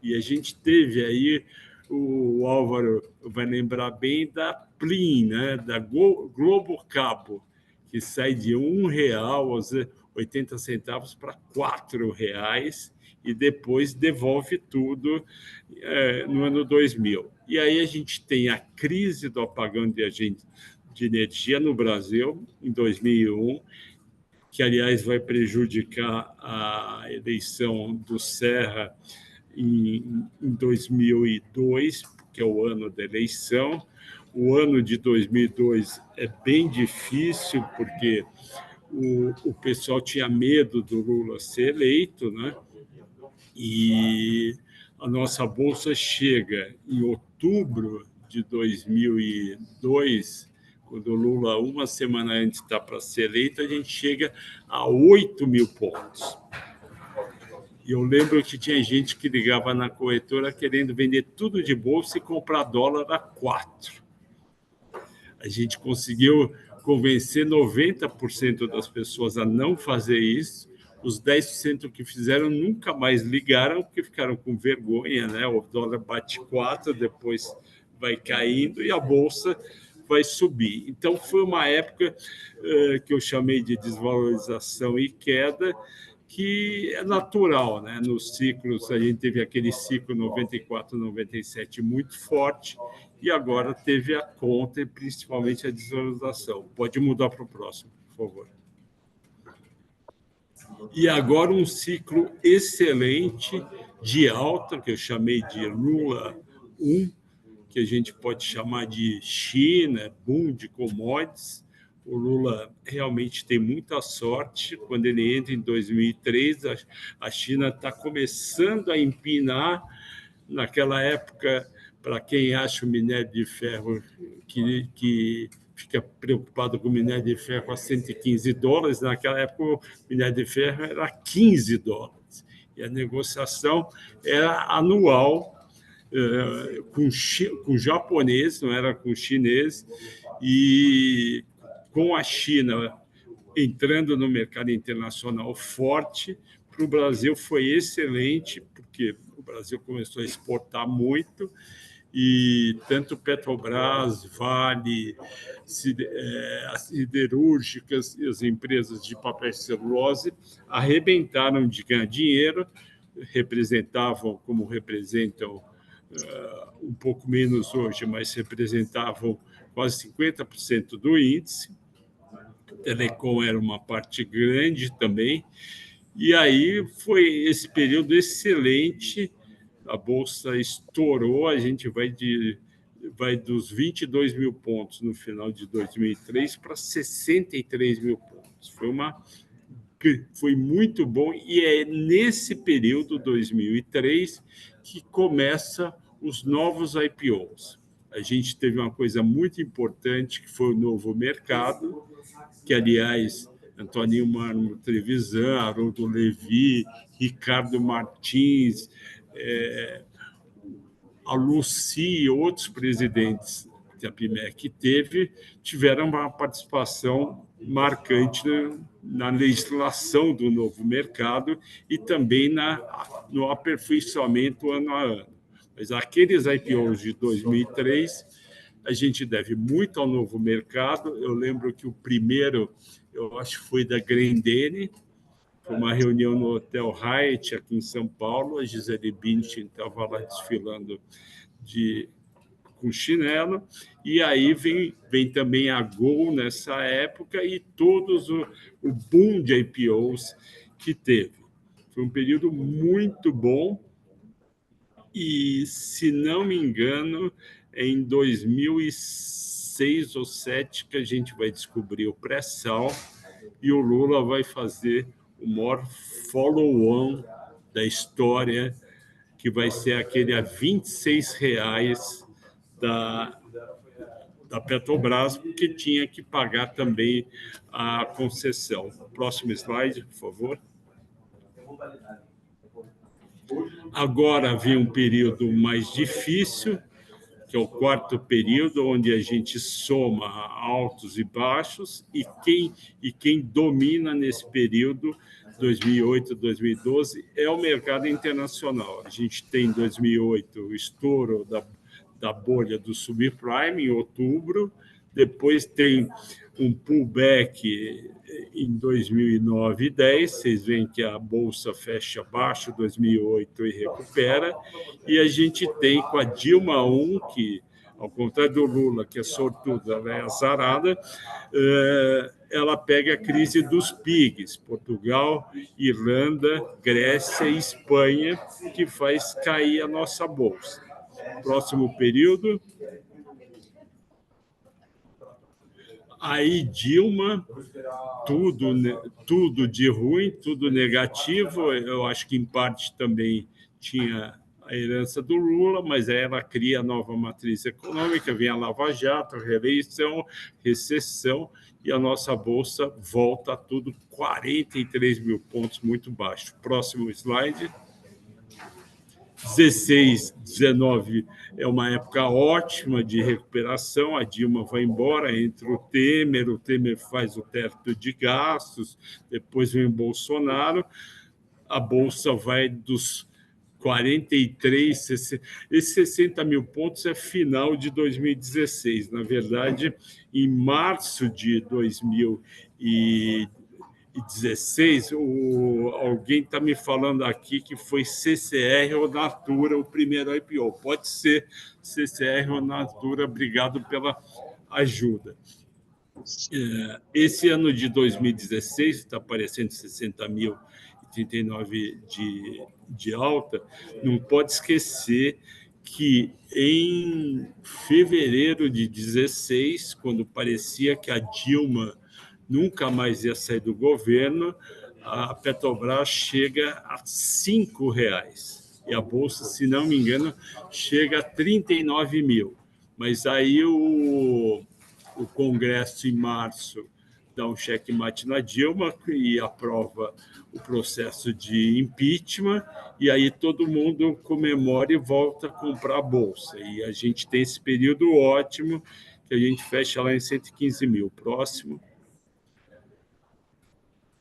E a gente teve aí, o Álvaro vai lembrar bem da Plin, né? Da Globo Cabo, que sai de R$ 1 aos 80 centavos para R$ 4 e depois devolve tudo no ano 2000. E aí a gente tem a crise do apagão de energia no Brasil, em 2001, que, aliás, vai prejudicar a eleição do Serra em 2002, que é o ano da eleição. O ano de 2002 é bem difícil, porque o pessoal tinha medo do Lula ser eleito, né? E a nossa Bolsa chega em outubro de 2002, quando o Lula, uma semana antes, está para ser eleito, a gente chega a 8.000 pontos. E eu lembro que tinha gente que ligava na corretora querendo vender tudo de bolsa e comprar dólar a 4. A gente conseguiu convencer 90% das pessoas a não fazer isso. Os 10% que fizeram nunca mais ligaram, porque ficaram com vergonha, né? O dólar bate 4, depois vai caindo e a Bolsa vai subir. Então, foi uma época que eu chamei de desvalorização e queda, que é natural, né? Nos ciclos, a gente teve aquele ciclo 94, 97 muito forte, e agora teve a conta e principalmente a desvalorização. Pode mudar para o próximo, por favor. E agora um ciclo excelente de alta, que eu chamei de Lula 1, que a gente pode chamar de China, boom de commodities. O Lula realmente tem muita sorte. Quando ele entra em 2003, a China está começando a empinar. Naquela época, para quem acha o minério de ferro que fica preocupado com o minério de ferro a $115, naquela época o minério de ferro era $15. E a negociação era anual, com japonês, não era com chinês, e com a China entrando no mercado internacional forte. Para o Brasil foi excelente, porque o Brasil começou a exportar muito, e tanto Petrobras, Vale, as siderúrgicas e as empresas de papel e celulose arrebentaram de ganhar dinheiro, representavam, como representam um pouco menos hoje, mas representavam quase 50% do índice. Telecom era uma parte grande também. E aí foi esse período excelente, a Bolsa estourou, a gente vai dos 22 mil pontos no final de 2003 para 63 mil pontos. Foi muito bom, e é nesse período, 2003, que começa os novos IPOs. A gente teve uma coisa muito importante, que foi o novo mercado, que, aliás, Antoninho Marmo Trevisan, Haroldo Levi, Ricardo Martins, a Lucy e outros presidentes que a PMEC tiveram uma participação marcante na legislação do novo mercado e também no aperfeiçoamento ano a ano. Mas aqueles IPOs de 2003, a gente deve muito ao novo mercado. Eu lembro que o primeiro, eu acho que foi da Grendene, foi uma reunião no Hotel Hyatt, aqui em São Paulo. A Gisele Bündchen estava lá desfilando com chinelo, e aí vem também a Gol nessa época e todos o boom de IPOs que teve. Foi um período muito bom e, se não me engano, em 2006 ou 2007 que a gente vai descobrir o pré-sal e o Lula vai fazer o maior follow-on da história, que vai ser aquele a R$26 da Petrobras, porque tinha que pagar também a concessão. Próximo slide, por favor. Agora vem um período mais difícil, que é o quarto período, onde a gente soma altos e baixos, e quem domina nesse período, 2008, 2012, é o mercado internacional. A gente tem, em 2008, o estouro da bolha do subprime, em outubro, depois tem um pullback em 2009 e 2010, vocês veem que a Bolsa fecha abaixo 2008 e recupera, e a gente tem com a Dilma I, que, ao contrário do Lula, que é sortuda, ela é azarada, ela pega a crise dos PIGs, Portugal, Irlanda, Grécia e Espanha, que faz cair a nossa Bolsa. Próximo período. Aí Dilma, tudo de ruim, tudo negativo. Eu acho que, em parte, também tinha a herança do Lula, mas aí ela cria a nova matriz econômica, vem a Lava Jato, a reeleição, recessão, e a nossa Bolsa volta a tudo 43 mil pontos, muito baixo. Próximo slide. 16, 19 é uma época ótima de recuperação, a Dilma vai embora, entra o Temer faz o teto de gastos, depois vem o Bolsonaro, a Bolsa vai dos 43, 60, esses 60 mil pontos é final de 2016. Na verdade, em março de 2016, alguém está me falando aqui que foi CCR ou Natura o primeiro IPO. Pode ser CCR ou Natura, obrigado pela ajuda. Esse ano de 2016, está aparecendo 60.039 de alta, não pode esquecer que em fevereiro de 2016, quando parecia que a Dilma nunca mais ia sair do governo, a Petrobras chega a R$5. E a Bolsa, se não me engano, chega a 39 mil. Mas aí o Congresso, em março, dá um checkmate na Dilma e aprova o processo de impeachment, e aí todo mundo comemora e volta a comprar a Bolsa. E a gente tem esse período ótimo, que a gente fecha lá em 115 mil. Próximo.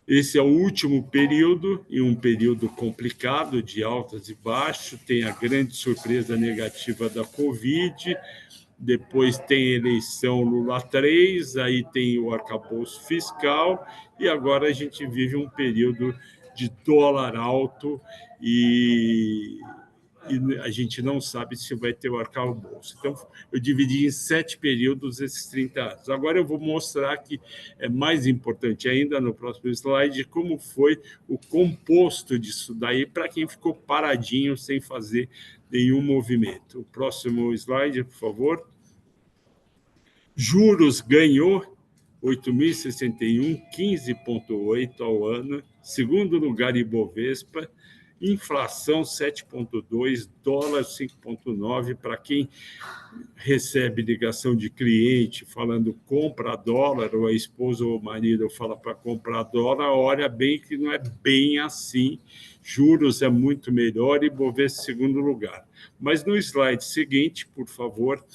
Esse é o último período, e um período complicado, de altas e baixos. Tem a grande surpresa negativa da Covid, depois tem a eleição Lula 3, aí tem o arcabouço fiscal, e agora a gente vive um período de dólar alto e a gente não sabe se vai ter o arcabouço. Então, eu dividi em 7 períodos esses 30 anos. Agora eu vou mostrar que é mais importante ainda, no próximo slide, como foi o composto disso daí, para quem ficou paradinho sem fazer nenhum movimento. O próximo slide, por favor. Juros ganhou 8.061, 15,8 ao ano. Segundo lugar, Ibovespa. Inflação 7,2, dólar 5,9. Para quem recebe ligação de cliente falando compra dólar, ou a esposa ou o marido fala para comprar dólar, olha bem que não é bem assim. Juros é muito melhor e Ibovespa segundo lugar. Mas no slide seguinte, por favor,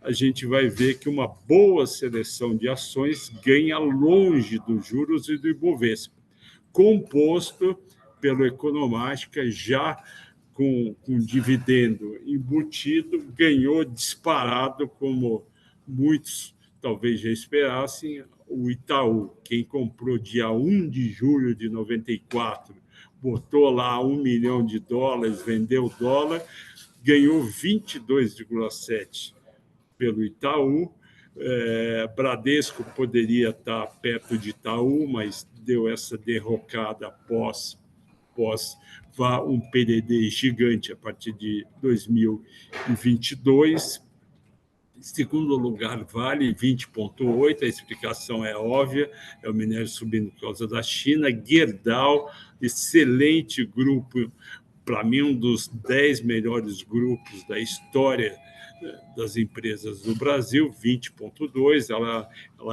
a gente vai ver que uma boa seleção de ações ganha longe dos juros e do Ibovespa, composto pelo Economática, já com dividendo embutido, ganhou disparado, como muitos talvez já esperassem, o Itaú. Quem comprou dia 1 de julho de 94, botou lá $1 milhão, vendeu dólar, ganhou 22,7 pelo Itaú. Bradesco poderia estar perto de Itaú, mas deu essa derrocada após um PDD gigante a partir de 2022. Em segundo lugar, Vale, 20,8. A explicação é óbvia, é o minério subindo por causa da China. Gerdau, excelente grupo, para mim, um dos 10 melhores grupos da história das empresas do Brasil, 20,2. Ela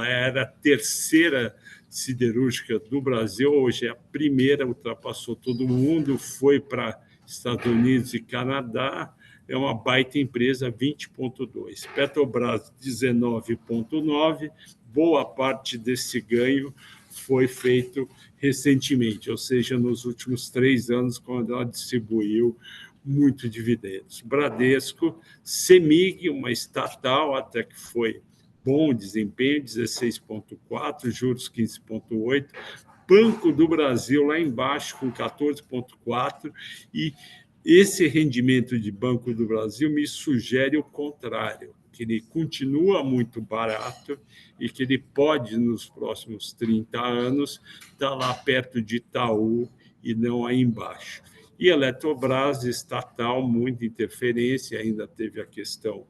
era a terceira siderúrgica do Brasil, hoje é a primeira, ultrapassou todo mundo, foi para Estados Unidos e Canadá, é uma baita empresa, 20,2. Petrobras, 19,9. Boa parte desse ganho foi feito recentemente, ou seja, nos últimos 3 anos, quando ela distribuiu muito dividendos. Bradesco, Semig, uma estatal, até que foi bom desempenho, 16,4, juros 15,8. Banco do Brasil lá embaixo com 14,4, e esse rendimento de Banco do Brasil me sugere o contrário, que ele continua muito barato e que ele pode, nos próximos 30 anos, estar lá perto de Itaú e não aí embaixo. E Eletrobras, estatal, muita interferência, ainda teve a questão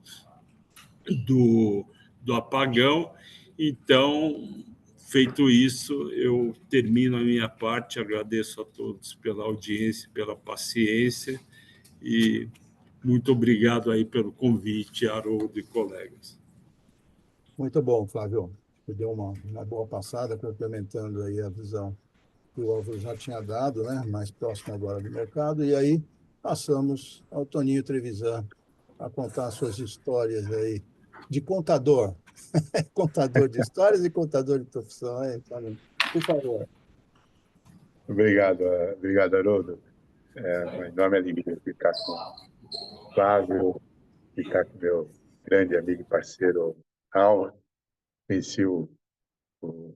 do apagão. Então, feito isso, eu termino a minha parte, agradeço a todos pela audiência, pela paciência, e muito obrigado aí pelo convite, Haroldo e colegas. Muito bom, Flávio. Você deu uma boa passada, complementando aí a visão que o Álvaro já tinha dado, né? Mais próximo agora do mercado. E aí passamos ao Toninho Trevisan a contar suas histórias aí de contador. Contador de histórias e contador de profissão, hein, Toninho? Por favor. Obrigado, Haroldo. É uma enorme alegria ficar com o Flávio, ficar com meu grande amigo e parceiro Al. Conheci o, o,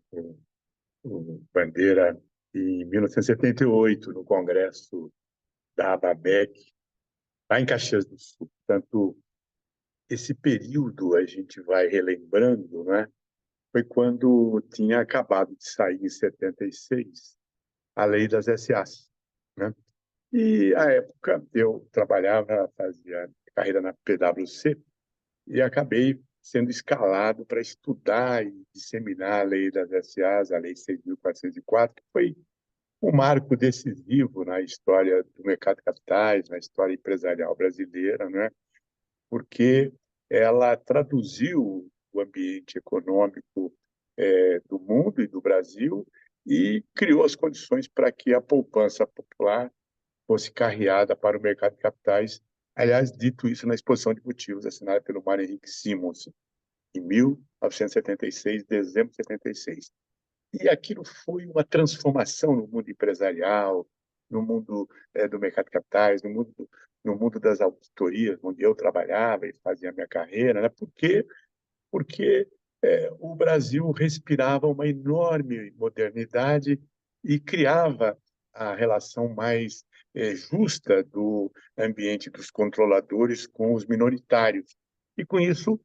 o Bandeira em 1978, no congresso da ABABEC, lá em Caxias do Sul. Portanto, esse período a gente vai relembrando, né? Foi quando tinha acabado de sair, em 76, a lei das SAs, né? E, à época, eu trabalhava, fazia carreira na PwC e acabei sendo escalado para estudar e disseminar a lei das SAs, a Lei 6.404, que foi um marco decisivo na história do mercado de capitais, na história empresarial brasileira, né? Porque ela traduziu o ambiente econômico do mundo e do Brasil e criou as condições para que a poupança popular fosse carreada para o mercado de capitais. Aliás, dito isso na exposição de motivos assinada pelo Mário Henrique Simons, em 1976, dezembro de 76. E aquilo foi uma transformação no mundo empresarial, no mundo do mercado de capitais, no mundo das auditorias, onde eu trabalhava e fazia a minha carreira, né? Porque o Brasil respirava uma enorme modernidade e criava a relação mais justa do ambiente dos controladores com os minoritários. E, com isso,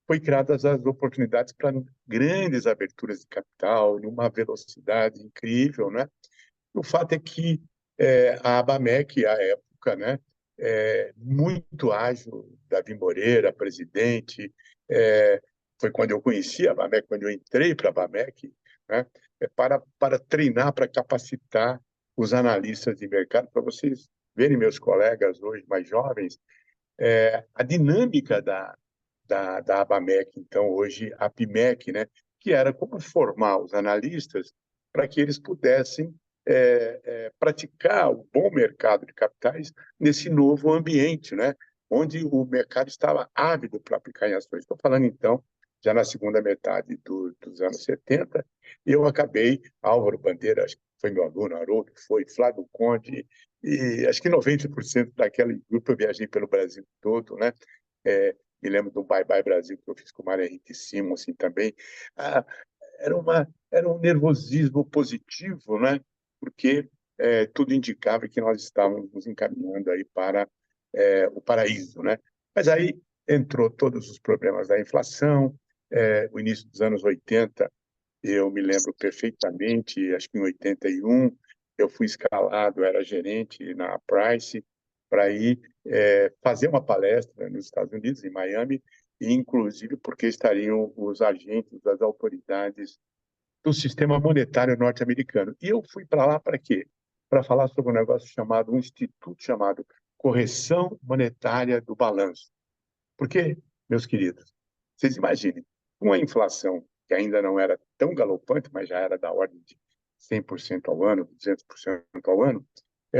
foi criadas as oportunidades para grandes aberturas de capital, numa velocidade incrível, né? O fato é que a Abamec, à época, né, muito ágil, Davi Moreira, presidente, foi quando eu conheci a Abamec, quando eu entrei para a Abamec, né, para treinar, para capacitar os analistas de mercado, para vocês verem meus colegas hoje mais jovens, a dinâmica da Abamec, então hoje a Pimec, né, que era como formar os analistas para que eles pudessem praticar o bom mercado de capitais nesse novo ambiente, né, onde o mercado estava ávido para aplicar em ações. Estou falando, então, já na segunda metade dos anos 70, eu acabei, Álvaro Bandeira, acho que foi meu aluno, Haroldo, foi Flávio Conde, e acho que 90% daquele grupo eu viajei pelo Brasil todo, né? Me lembro do Bye Bye Brasil que eu fiz com o Mário Henrique Simon, assim, também. Ah, era um nervosismo positivo, né? Porque tudo indicava que nós estávamos nos encaminhando aí para o paraíso, né? Mas aí entrou todos os problemas da inflação, o início dos anos 80, eu me lembro perfeitamente, acho que em 81, eu fui escalado, era gerente na Price, para ir fazer uma palestra nos Estados Unidos, em Miami, e inclusive porque estariam os agentes das autoridades do sistema monetário norte-americano. E eu fui para lá para quê? Para falar sobre um negócio chamado, um instituto chamado Correção Monetária do Balanço. Porque, meus queridos, vocês imaginem, com a inflação, que ainda não era tão galopante, mas já era da ordem de 100% ao ano, 200% ao ano,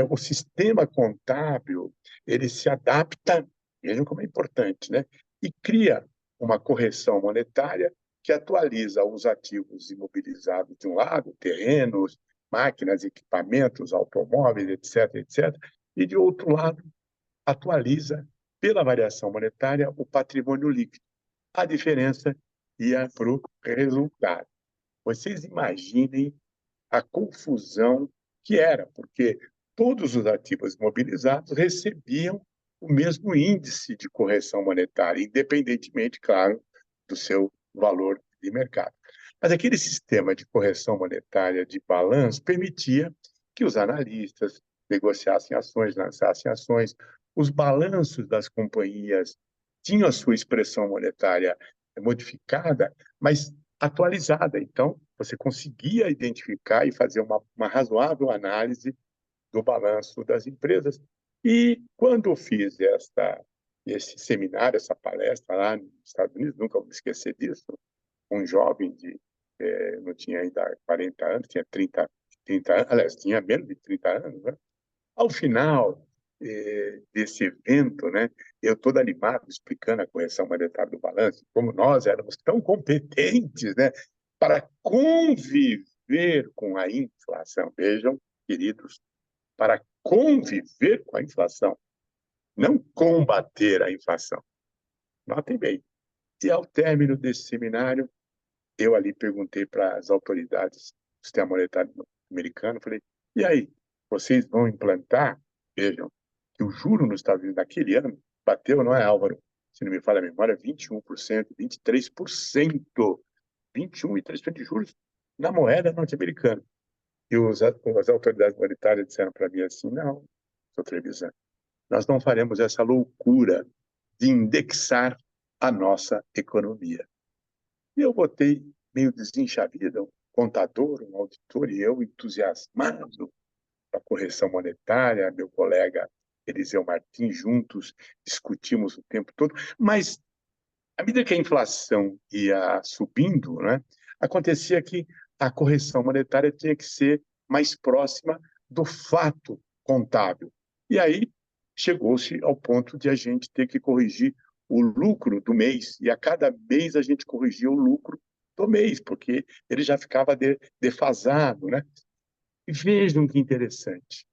o sistema contábil ele se adapta, vejam como é importante, né? E cria uma correção monetária que atualiza os ativos imobilizados de um lado, terrenos, máquinas, equipamentos, automóveis, etc., etc., e de outro lado, atualiza pela variação monetária o patrimônio líquido. A diferença ia para o resultado. Vocês imaginem a confusão que era, porque todos os ativos imobilizados recebiam o mesmo índice de correção monetária, independentemente, claro, do seu valor de mercado. Mas aquele sistema de correção monetária de balanço permitia que os analistas negociassem ações, lançassem ações. Os balanços das companhias tinham a sua expressão monetária modificada, mas atualizada. Então, você conseguia identificar e fazer uma razoável análise do balanço das empresas. E quando eu fiz esse seminário, essa palestra lá nos Estados Unidos, nunca vou me esquecer disso, um jovem não tinha ainda 40 anos, tinha 30 anos, aliás, tinha menos de 30 anos, né? Ao final desse evento, né, eu todo animado explicando a correção monetária do balanço, como nós éramos tão competentes, né, para conviver com a inflação. Vejam, queridos, para conviver com a inflação, não combater a inflação. Notem bem. E ao término desse seminário, eu ali perguntei para as autoridades do sistema monetário americano, falei, e aí, vocês vão implantar? Vejam, que o juro nos Estados Unidos naquele ano bateu, não é, Álvaro? Se não me falha a memória, 21%, 23%, 21 e 3% de juros na moeda norte-americana. E as autoridades monetárias disseram para mim assim, não, doutor Trevisan, nós não faremos essa loucura de indexar a nossa economia. E eu botei meio desenchabido, um contador, um auditor, e eu entusiasmado com a correção monetária, meu colega Eliseu Martins, juntos discutimos o tempo todo, mas à medida que a inflação ia subindo, né, acontecia que a correção monetária tinha que ser mais próxima do fato contábil. E aí chegou-se ao ponto de a gente ter que corrigir o lucro do mês, e a cada mês a gente corrigia o lucro do mês, porque ele já ficava defasado, né? E vejam que interessante.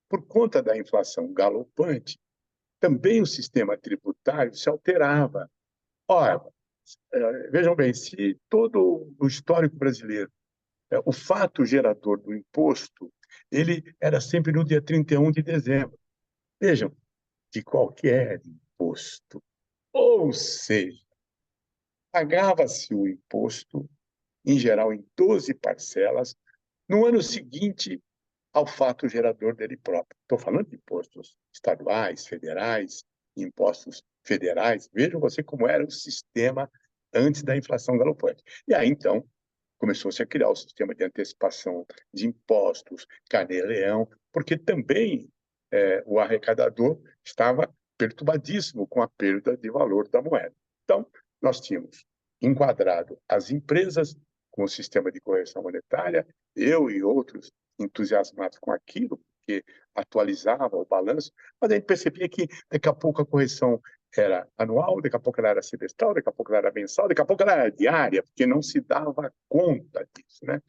Por conta da inflação galopante, também o sistema tributário se alterava. Ora, vejam bem, se todo o histórico brasileiro, o fato gerador do imposto, ele era sempre no dia 31 de dezembro. Vejam, de qualquer imposto. Ou seja, pagava-se o imposto, em geral, em 12 parcelas, no ano seguinte ao fato gerador dele próprio. Estou falando de impostos estaduais, federais, impostos federais. Vejam você como era o sistema antes da inflação galopante. E aí, então, começou-se a criar o sistema de antecipação de impostos, Carnê-Leão, porque também o arrecadador estava perturbadíssimo com a perda de valor da moeda. Então, nós tínhamos enquadrado as empresas com o sistema de correção monetária, eu e outros entusiasmados com aquilo, porque atualizava o balanço, mas a gente percebia que daqui a pouco a correção era anual, daqui a pouco ela era semestral, daqui a pouco ela era mensal, daqui a pouco ela era diária, porque não se dava conta disso, né?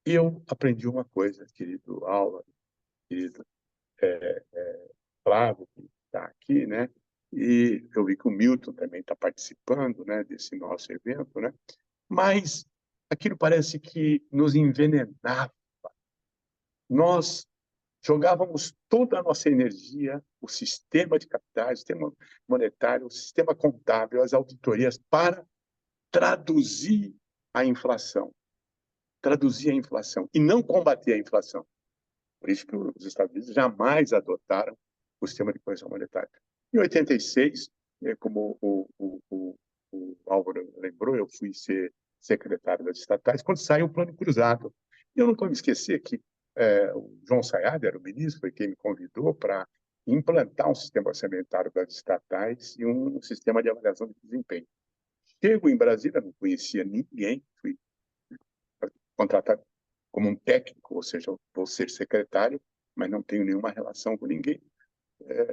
E eu aprendi uma coisa, querido Álvaro, querido Flávio, que está aqui, né? E eu vi que o Milton também está participando, né, desse nosso evento, né? Mas aquilo parece que nos envenenava. Nós jogávamos toda a nossa energia, o sistema de capitais, o sistema monetário, o sistema contábil, as auditorias, para traduzir a inflação. Traduzir a inflação e não combater a inflação. Por isso que os Estados Unidos jamais adotaram o sistema de correção monetária. Em 86, como o Álvaro lembrou, eu fui ser secretário das estatais, quando saiu o Plano Cruzado. E eu nunca vou me esquecer que o João Sayad era o ministro, foi quem me convidou para implantar um sistema orçamentário das estatais e um sistema de avaliação de desempenho. Chego em Brasília, não conhecia ninguém, fui contratado como um técnico, ou seja, vou ser secretário, mas não tenho nenhuma relação com ninguém.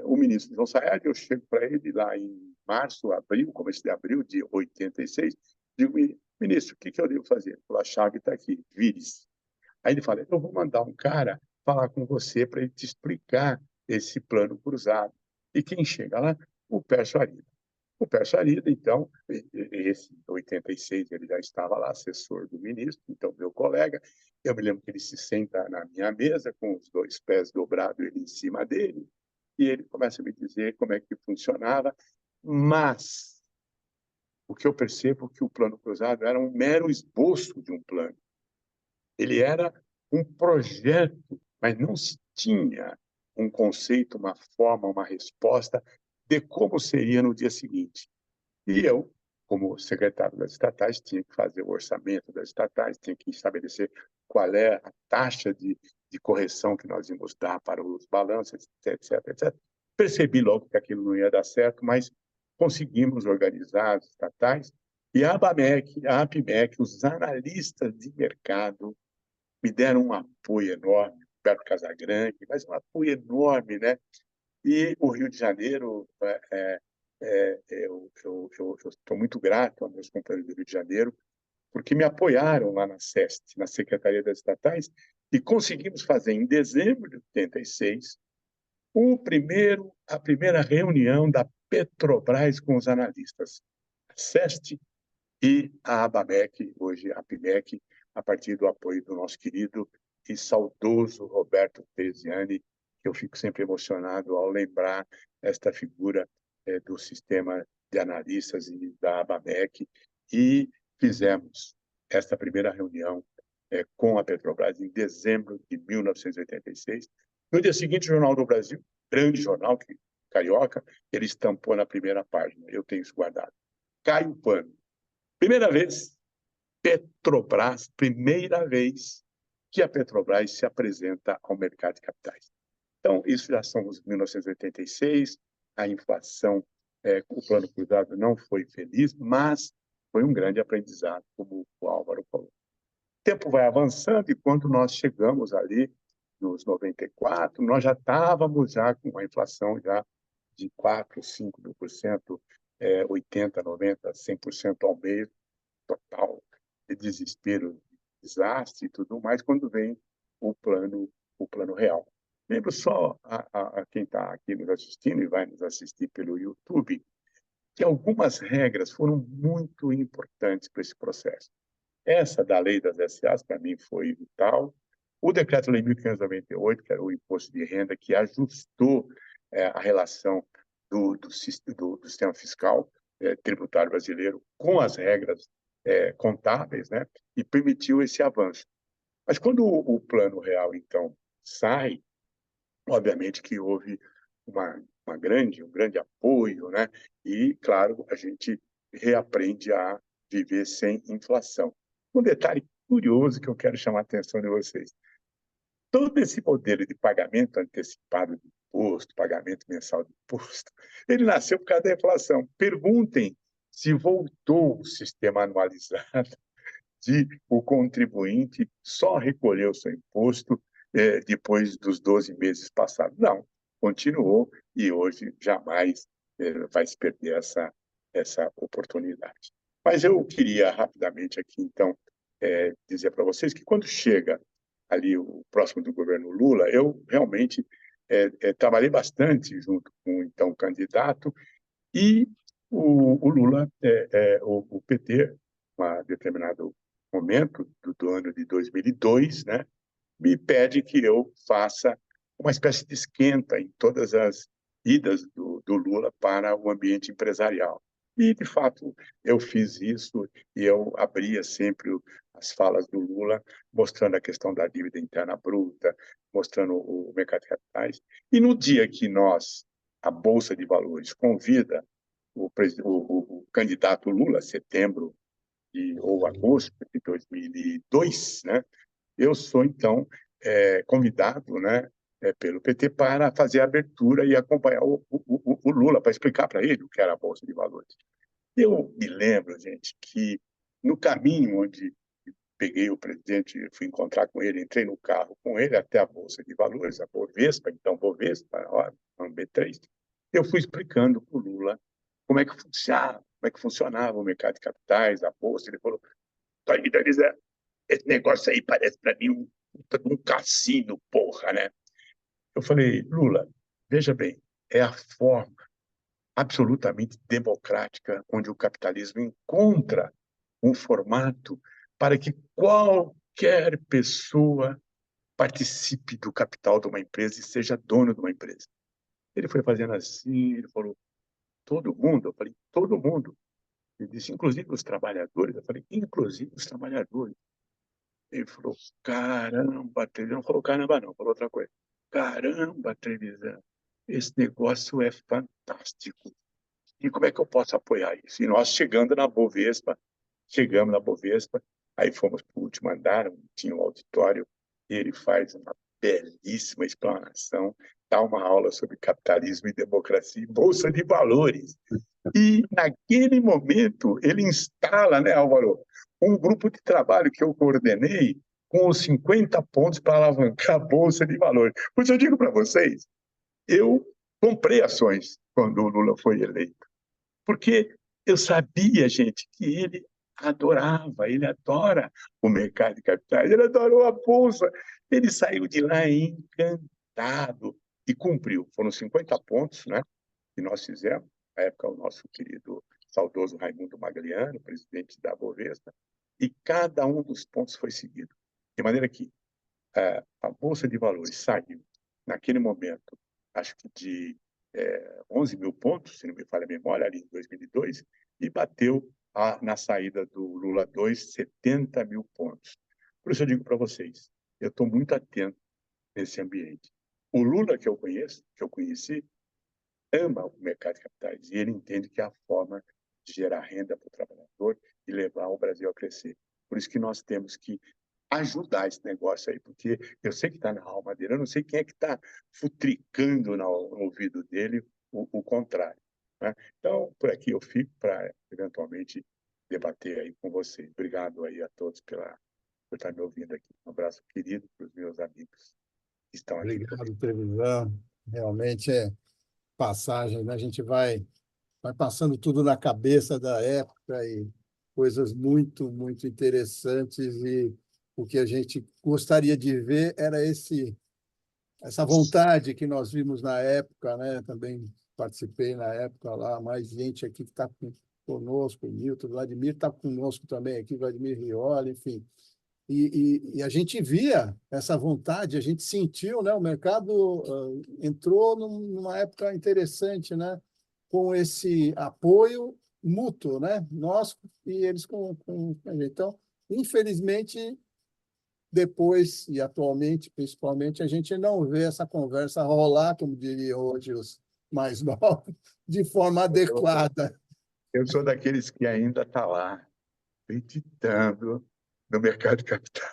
O ministro João Sayad, eu chego para ele lá em março, abril, começo de abril de 86, digo, ministro, o que eu devo fazer? Ele falou, a chave está aqui, vire-se. Aí ele fala, eu vou mandar um cara falar com você para ele te explicar esse plano cruzado. E quem chega lá? O Pércio Arida. O Pércio Arida, então, esse 86, ele já estava lá, assessor do ministro, então, meu colega, eu me lembro que ele se senta na minha mesa, com os dois pés dobrados, ele em cima dele, e ele começa a me dizer como é que funcionava, mas o que eu percebo é que o plano cruzado era um mero esboço de um plano. Ele era um projeto, mas não se tinha um conceito, uma forma, uma resposta de como seria no dia seguinte. E eu, como secretário das estatais, tinha que fazer o orçamento das estatais, tinha que estabelecer qual é a taxa de correção que nós íamos dar para os balanços, etc, etc. Percebi logo que aquilo não ia dar certo, mas conseguimos organizar as estatais e a ABMEC, a APMEC, os analistas de mercado me deram um apoio enorme, Roberto Casagrande, mas um apoio enorme, né? E o Rio de Janeiro, eu estou muito grato aos meus companheiros do Rio de Janeiro, porque me apoiaram lá na SEST, na Secretaria das Estatais, e conseguimos fazer, em dezembro de 86, a primeira reunião da Petrobras com os analistas. A SEST e a ABAMEC, hoje a APMEC, a partir do apoio do nosso querido e saudoso Roberto Teresiani, que eu fico sempre emocionado ao lembrar esta figura do sistema de analistas e da ABAMEC, e fizemos esta primeira reunião com a Petrobras em dezembro de 1986. No dia seguinte, o Jornal do Brasil, grande jornal carioca, ele estampou na primeira página, eu tenho isso guardado. Cai o pano. Primeira vez, Petrobras, primeira vez que a Petrobras se apresenta ao mercado de capitais. Então, isso já somos 1986, a inflação, o plano cruzado não foi feliz, mas foi um grande aprendizado, como o Álvaro falou. O tempo vai avançando e quando nós chegamos ali nos 94, nós já estávamos já com uma inflação já de 4, 5%, 80, 90, 100% ao mês, total. de desespero, desastre e tudo mais, quando vem o plano real. Lembro só a quem está aqui nos assistindo e vai nos assistir pelo YouTube, que algumas regras foram muito importantes para esse processo. Essa da lei das SAs, para mim, foi vital. O Decreto-Lei 1598, que era o imposto de renda, que ajustou a relação do sistema fiscal tributário brasileiro com as regras contábeis, né? E permitiu esse avanço. Mas quando o Plano Real, então, sai, obviamente que houve um grande apoio, né? E, claro, a gente reaprende a viver sem inflação. Um detalhe curioso que eu quero chamar a atenção de vocês. Todo esse modelo de pagamento antecipado de imposto, pagamento mensal de imposto, ele nasceu por causa da inflação. Perguntem se voltou o sistema anualizado de o contribuinte só recolher o seu imposto depois dos 12 meses passados. Não, continuou e hoje jamais vai se perder essa oportunidade. Mas eu queria rapidamente aqui, então, dizer para vocês que quando chega ali o próximo do governo Lula, eu realmente trabalhei bastante junto com então, o candidato e o Lula, o PT, em determinado momento do ano de 2002, né, me pede que eu faça uma espécie de esquenta em todas as idas do Lula para o ambiente empresarial. E, de fato, eu fiz isso e eu abria sempre as falas do Lula, mostrando a questão da dívida interna bruta, mostrando o mercado de capitais. E no dia que a Bolsa de Valores, convida o candidato Lula, setembro ou agosto de 2002, né? Eu sou, então, convidado, né, pelo PT para fazer a abertura e acompanhar o Lula, para explicar para ele o que era a Bolsa de Valores. Eu me lembro, gente, que no caminho onde peguei o presidente, fui encontrar com ele, entrei no carro com ele até a Bolsa de Valores, a Bovespa, então Bovespa, B3, eu fui explicando para o Lula como é que funcionava o mercado de capitais, a Bolsa. Ele falou, esse negócio aí parece para mim um cassino, porra, né? Eu falei, Lula, veja bem, é a forma absolutamente democrática onde o capitalismo encontra um formato para que qualquer pessoa participe do capital de uma empresa e seja dono de uma empresa. Ele foi fazendo assim, ele falou, todo mundo? Eu falei, todo mundo. Ele disse, inclusive os trabalhadores? Eu falei, inclusive os trabalhadores. Ele falou, caramba, televisão. Não falou caramba, não, falou outra coisa. Caramba, televisão, esse negócio é fantástico. E como é que eu posso apoiar isso? E nós chegamos na Bovespa, aí fomos para o último andar, tinha um auditório, e ele faz uma belíssima explanação, dá uma aula sobre capitalismo e democracia e Bolsa de Valores. E, naquele momento, ele instala, né, Álvaro, um grupo de trabalho que eu coordenei com os 50 pontos para alavancar a Bolsa de Valores. Pois eu digo para vocês, eu comprei ações quando o Lula foi eleito, porque eu sabia, gente, que ele adora o mercado de capitais, ele adorou a Bolsa, ele saiu de lá encantado e cumpriu. Foram 50 pontos, né, que nós fizemos, na época o nosso querido saudoso Raimundo Magliano, presidente da Bovespa, e cada um dos pontos foi seguido. De maneira que a Bolsa de Valores saiu, naquele momento, acho que de 11 mil pontos, se não me falha a memória, ali em 2002, e bateu na saída do Lula 2, 70 mil pontos. Por isso eu digo para vocês, eu estou muito atento nesse ambiente. O Lula que eu conheci, ama o mercado de capitais e ele entende que é a forma de gerar renda para o trabalhador e levar o Brasil a crescer. Por isso que nós temos que ajudar esse negócio aí, porque eu sei que está na alma dele, eu não sei quem é que está futricando no ouvido dele o contrário, né? Então, por aqui eu fico para, eventualmente, debater aí com vocês. Obrigado aí a todos por estar me ouvindo aqui. Um abraço querido para os meus amigos que estão aqui. Obrigado, televisão. Realmente é passagem, né? A gente vai passando tudo na cabeça da época e coisas muito, muito interessantes e o que a gente gostaria de ver era essa vontade que nós vimos na época, né? Também participei na época lá, mais gente aqui que está conosco, o Milton, o Vladimir está conosco também aqui, Vladimir Rioli, enfim. E a gente via essa vontade, a gente sentiu, né? O mercado entrou numa época interessante, né? Com esse apoio mútuo, né? Nós e eles com a gente. Então, infelizmente, depois e atualmente, principalmente, a gente não vê essa conversa rolar, como diriam hoje os mais novos, de forma adequada. Eu sou daqueles que ainda está lá, acreditando no mercado de capital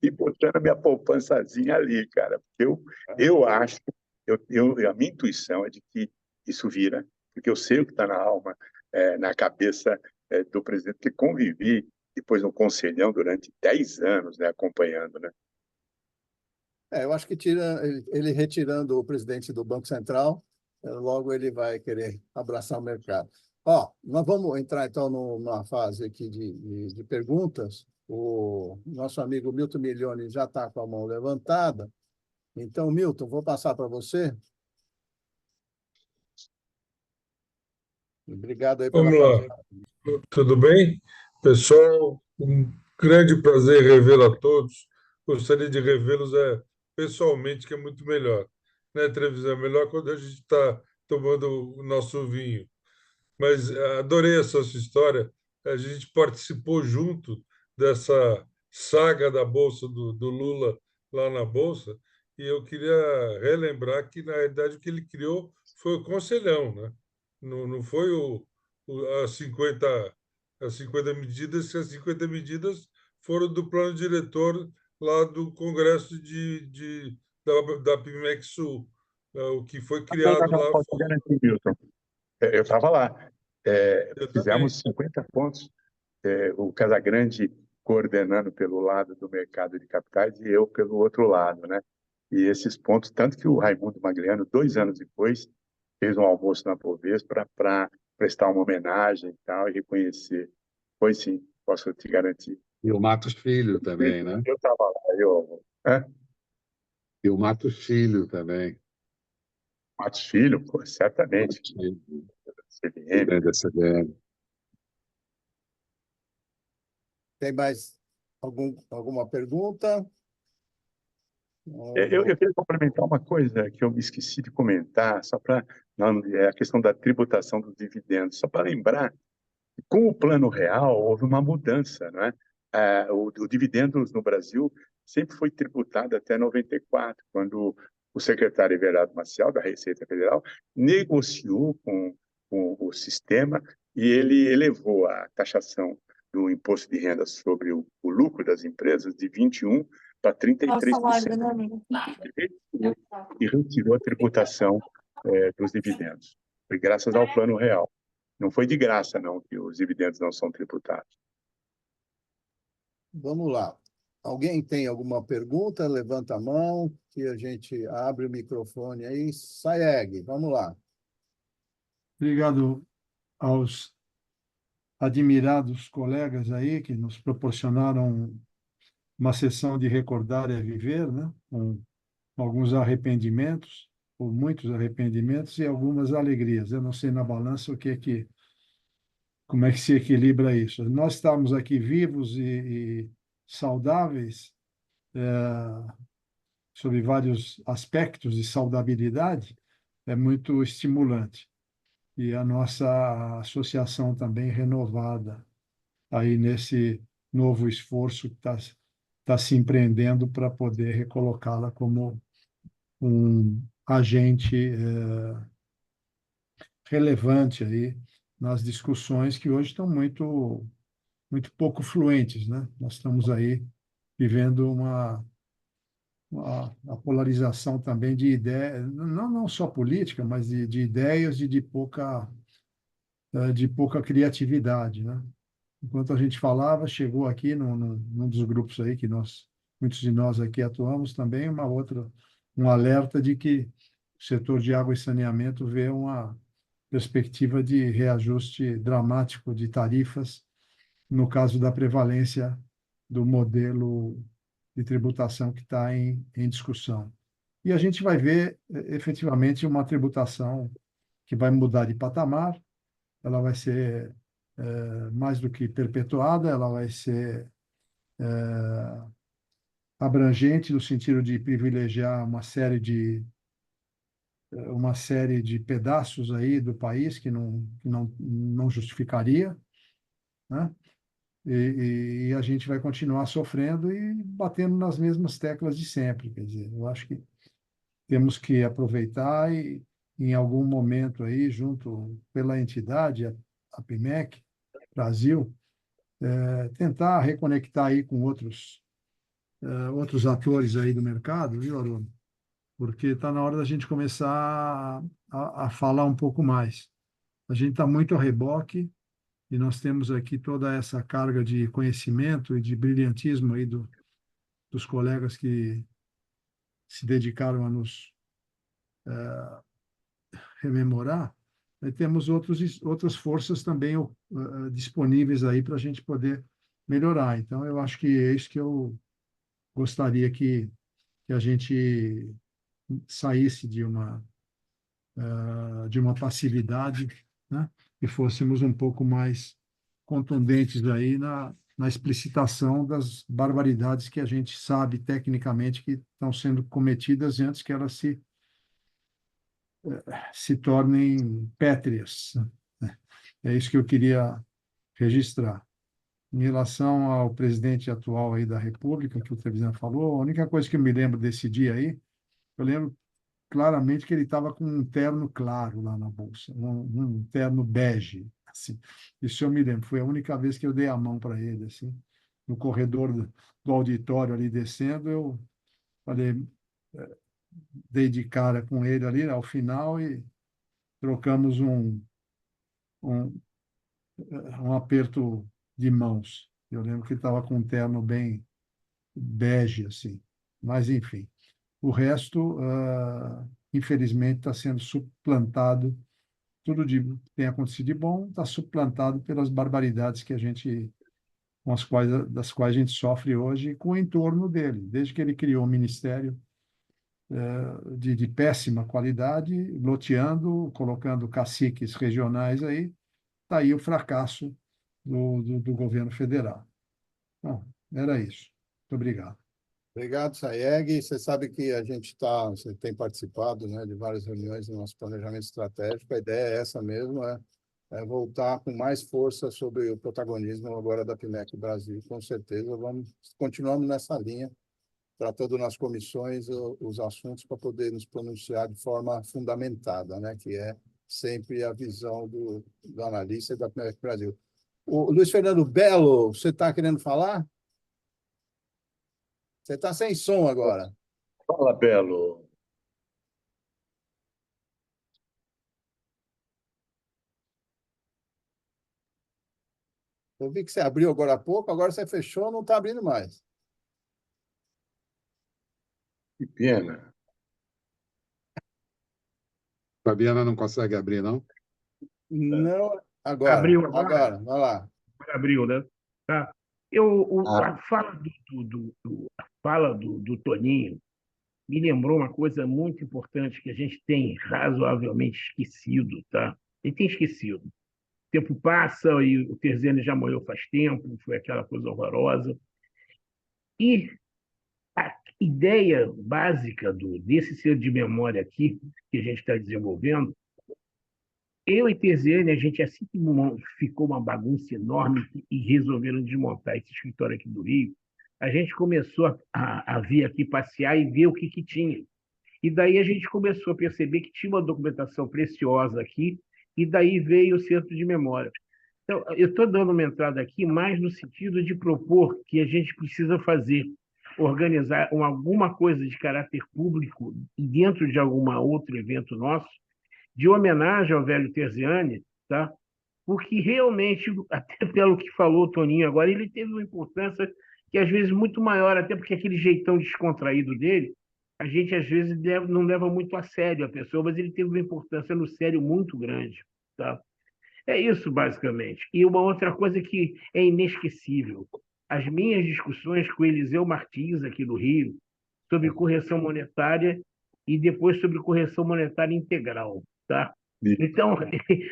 e botando minha poupançazinha ali, cara. Eu acho, a minha intuição é de que isso vira, porque eu sei o que está na alma, na cabeça do presidente, que convivi depois no Conselhão durante 10 anos, né, acompanhando, né? Eu acho que ele retirando o presidente do Banco Central, logo ele vai querer abraçar o mercado. Nós vamos entrar, então, numa fase aqui de perguntas. O nosso amigo Milton Milioni já está com a mão levantada. Então, Milton, vou passar para você. Obrigado aí pela Vamos lá, participação. tudo bem? Pessoal, um grande prazer revê-lo a todos. Gostaria de revê-los pessoalmente, que é muito melhor. Né, televisão? É melhor quando a gente está tomando o nosso vinho. Mas adorei essa sua história. A gente participou junto dessa saga da Bolsa do Lula lá na Bolsa, e eu queria relembrar que, na realidade, o que ele criou foi o Conselhão, né? Não foi as 50 medidas, que as 50 medidas foram do plano diretor lá do Congresso da PIMEC Sul. O que foi criado Não, lá pode foi... garantir, Milton. Eu estava lá. Eu também. Fizemos 50 pontos, o Casagrande coordenando pelo lado do mercado de capitais e eu pelo outro lado, né? E esses pontos, tanto que o Raimundo Magliano, 2 anos depois, fez um almoço na Bovespa para prestar uma homenagem e tal, e reconhecer. Pois sim, posso te garantir. E o Matos Filho também, né? Eu estava lá, E o Matos Filho também. Matos Filho, pô, certamente. Matos Filho, CBN. da CBN. Tem mais alguma pergunta? Eu queria complementar uma coisa que eu me esqueci de comentar, só para a questão da tributação dos dividendos, só para lembrar, com o Plano Real houve uma mudança, não é? O dividendos no Brasil sempre foi tributado até 94, quando o secretário Everardo Maciel, da Receita Federal, negociou com o sistema e ele elevou a taxação do imposto de renda sobre o lucro das empresas de 21% para 33%. E retirou a tributação dos dividendos. Foi graças ao Plano Real. Não foi de graça, não, que os dividendos não são tributados. Vamos lá. Alguém tem alguma pergunta? Levanta a mão, que a gente abre o microfone aí. Saeg, vamos lá. Obrigado aos admirados colegas aí que nos proporcionaram uma sessão de recordar é viver, né? Com alguns arrependimentos, ou muitos arrependimentos e algumas alegrias. Eu não sei na balança como é que se equilibra isso. Nós estamos aqui vivos e saudáveis, sobre vários aspectos de saudabilidade, é muito estimulante. E a nossa associação também renovada aí nesse novo esforço que está se empreendendo para poder recolocá-la como um agente relevante aí nas discussões que hoje estão muito pouco fluentes, né? Nós estamos aí vivendo a polarização também de ideias, não só política, mas de ideias e de pouca criatividade, né? Enquanto a gente falava, chegou aqui num dos grupos aí que muitos de nós aqui atuamos também, um alerta de que o setor de água e saneamento vê perspectiva de reajuste dramático de tarifas no caso da prevalência do modelo de tributação que está em discussão. E a gente vai ver, efetivamente, uma tributação que vai mudar de patamar, ela vai ser mais do que perpetuada, ela vai ser abrangente no sentido de privilegiar uma série de pedaços aí do país que não justificaria, né? E a gente vai continuar sofrendo e batendo nas mesmas teclas de sempre. Quer dizer, eu acho que temos que aproveitar e, em algum momento aí, junto pela entidade, a PIMEC Brasil, tentar reconectar aí com outros atores aí do mercado, viu, Haroldo? Porque está na hora da gente começar a falar um pouco mais. A gente está muito a reboque e nós temos aqui toda essa carga de conhecimento e de brilhantismo aí dos colegas que se dedicaram a nos rememorar. Aí temos outras forças também disponíveis aí para a gente poder melhorar. Então, eu acho que é isso que eu gostaria que a gente saísse de uma passividade, né? E fôssemos um pouco mais contundentes aí na explicitação das barbaridades que a gente sabe tecnicamente que estão sendo cometidas antes que elas se tornem pétreas, né? É isso que eu queria registrar. Em relação ao presidente atual aí da República, que o Trevisan falou, a única coisa que eu me lembro desse dia aí, eu lembro claramente que ele estava com um terno claro lá na bolsa, um terno bege, assim. Isso eu me lembro. Foi a única vez que eu dei a mão para ele, assim, no corredor do auditório ali descendo, eu falei, dei de cara com ele ali ao final e trocamos um, um aperto de mãos. Eu lembro que ele estava com um terno bem bege, assim. Mas, enfim, o resto, infelizmente, está sendo suplantado. Tudo que tem acontecido de bom está suplantado pelas barbaridades das quais a gente sofre hoje com o entorno dele. Desde que ele criou o Ministério de péssima qualidade, loteando, colocando caciques regionais aí, está aí o fracasso do governo federal. Bom, era isso. Muito obrigado. Obrigado, Sayeg. Você sabe que você tem participado, né, de várias reuniões do nosso planejamento estratégico. A ideia é essa mesmo, é voltar com mais força sobre o protagonismo agora da PIMEC Brasil. Com certeza, continuamos nessa linha, tratando nas comissões os assuntos para poder nos pronunciar de forma fundamentada, né, que é sempre a visão do analista e da PIMEC Brasil. O Luiz Fernando Belo, você está querendo falar? Você está sem som agora. Fala, Belo. Eu vi que você abriu agora há pouco, agora você fechou, não está abrindo mais. Que pena. Fabiana não consegue abrir, não? Não, agora. Abriu agora? Agora, vai lá. Abriu, né? Tá. A fala do Toninho me lembrou uma coisa muito importante que a gente tem razoavelmente esquecido, tá? Ele tem esquecido. O tempo passa e o Terzene já morreu faz tempo, foi aquela coisa horrorosa. E a ideia básica desse ser de memória aqui, que a gente está desenvolvendo, eu e Terzene, a gente, assim que ficou uma bagunça enorme e resolveram desmontar esse escritório aqui do Rio, a gente começou a vir aqui passear e ver o que tinha. E daí a gente começou a perceber que tinha uma documentação preciosa aqui, e daí veio o Centro de Memória. Então, eu estou dando uma entrada aqui mais no sentido de propor que a gente precisa organizar alguma coisa de caráter público dentro de algum outro evento nosso, de homenagem ao velho Terziani, tá? Porque realmente, até pelo que falou o Toninho agora, ele teve uma importância que às vezes muito maior, até porque aquele jeitão descontraído dele, a gente às vezes não leva muito a sério a pessoa, mas ele teve uma importância no sério muito grande. tá? É isso, basicamente. E uma outra coisa que é inesquecível: as minhas discussões com Eliseu Martins, aqui do Rio, sobre correção monetária e depois sobre correção monetária integral, tá? E Então,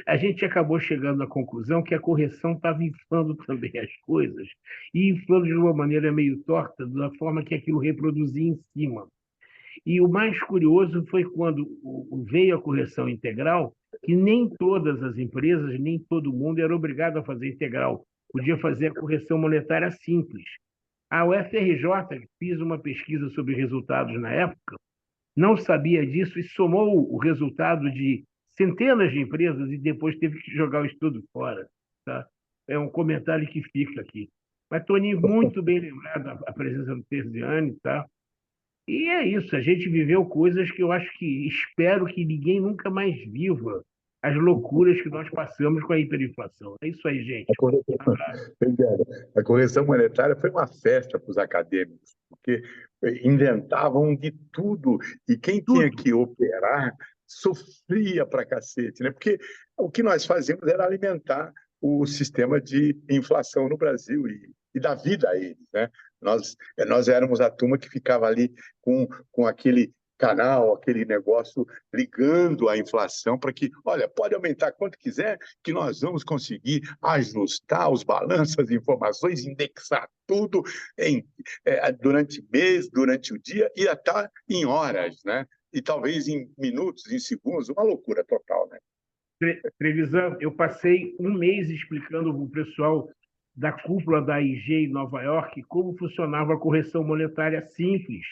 a gente acabou chegando à conclusão que a correção estava inflando também as coisas, e inflando de uma maneira meio torta, da forma que aquilo reproduzia em cima. E o mais curioso foi quando veio a correção integral, que nem todas as empresas, nem todo mundo era obrigado a fazer integral. Podia fazer a correção monetária simples. A UFRJ fez uma pesquisa sobre resultados na época, não sabia disso e somou o resultado de centenas de empresas e depois teve que jogar o estudo fora. Tá? É um comentário que fica aqui. Mas, Toninho, muito bem lembrado a presença do Terziani, tá? E é isso, a gente viveu coisas que eu acho que espero que ninguém nunca mais viva as loucuras que nós passamos com a hiperinflação. É isso aí, gente. a correção, Obrigado. A correção monetária foi uma festa para os acadêmicos, porque inventavam de tudo, e quem tinha que operar sofria para cacete, né? Porque o que nós fazíamos era alimentar o sistema de inflação no Brasil e dar vida a eles, né? Nós éramos a turma que ficava ali com aquele canal, aquele negócio ligando a inflação para que, olha, pode aumentar quanto quiser, que nós vamos conseguir ajustar os balanços, as informações, indexar tudo durante mês, durante o dia e até em horas, né? E talvez em minutos, em segundos, uma loucura total, né? Trevisan, eu passei um mês explicando para o pessoal da cúpula da IG em Nova York como funcionava a correção monetária simples.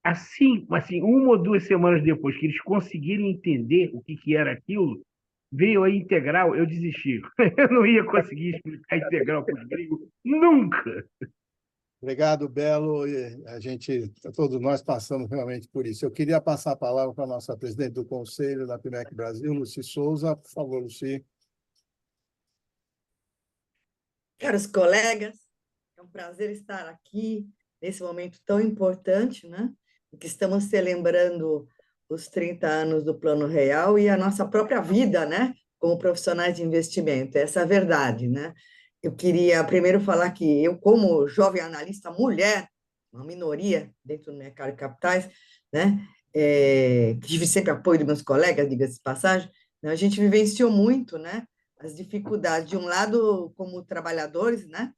Assim, uma ou duas semanas depois que eles conseguiram entender o que era aquilo, veio a integral, eu desisti. Eu não ia conseguir explicar a integral para os gringos nunca. Obrigado, Belo. Todos nós passamos realmente por isso. Eu queria passar a palavra para a nossa presidente do Conselho da PMEC Brasil, Lucy Souza. Por favor, Lucy. Caros colegas, é um prazer estar aqui nesse momento tão importante, né? Que estamos celebrando os 30 anos do Plano Real e a nossa própria vida, né? Como profissionais de investimento. Essa é a verdade, né? Eu queria primeiro falar que eu, como jovem analista mulher, uma minoria dentro do mercado de capitais, né? Que tive sempre apoio dos meus colegas, diga-se de passagem, né? A gente vivenciou muito, né? As dificuldades, de um lado como trabalhadores, né?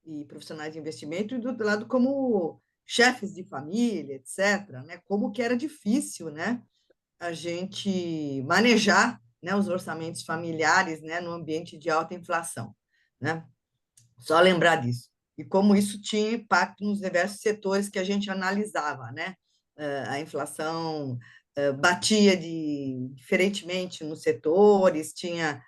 E profissionais de investimento, e do outro lado como chefes de família, etc., né? Como que era difícil, né? A gente manejar, né, os orçamentos familiares, né, no ambiente de alta inflação, né? Só lembrar disso. E como isso tinha impacto nos diversos setores que a gente analisava, né? A inflação batia diferentemente nos setores, tinha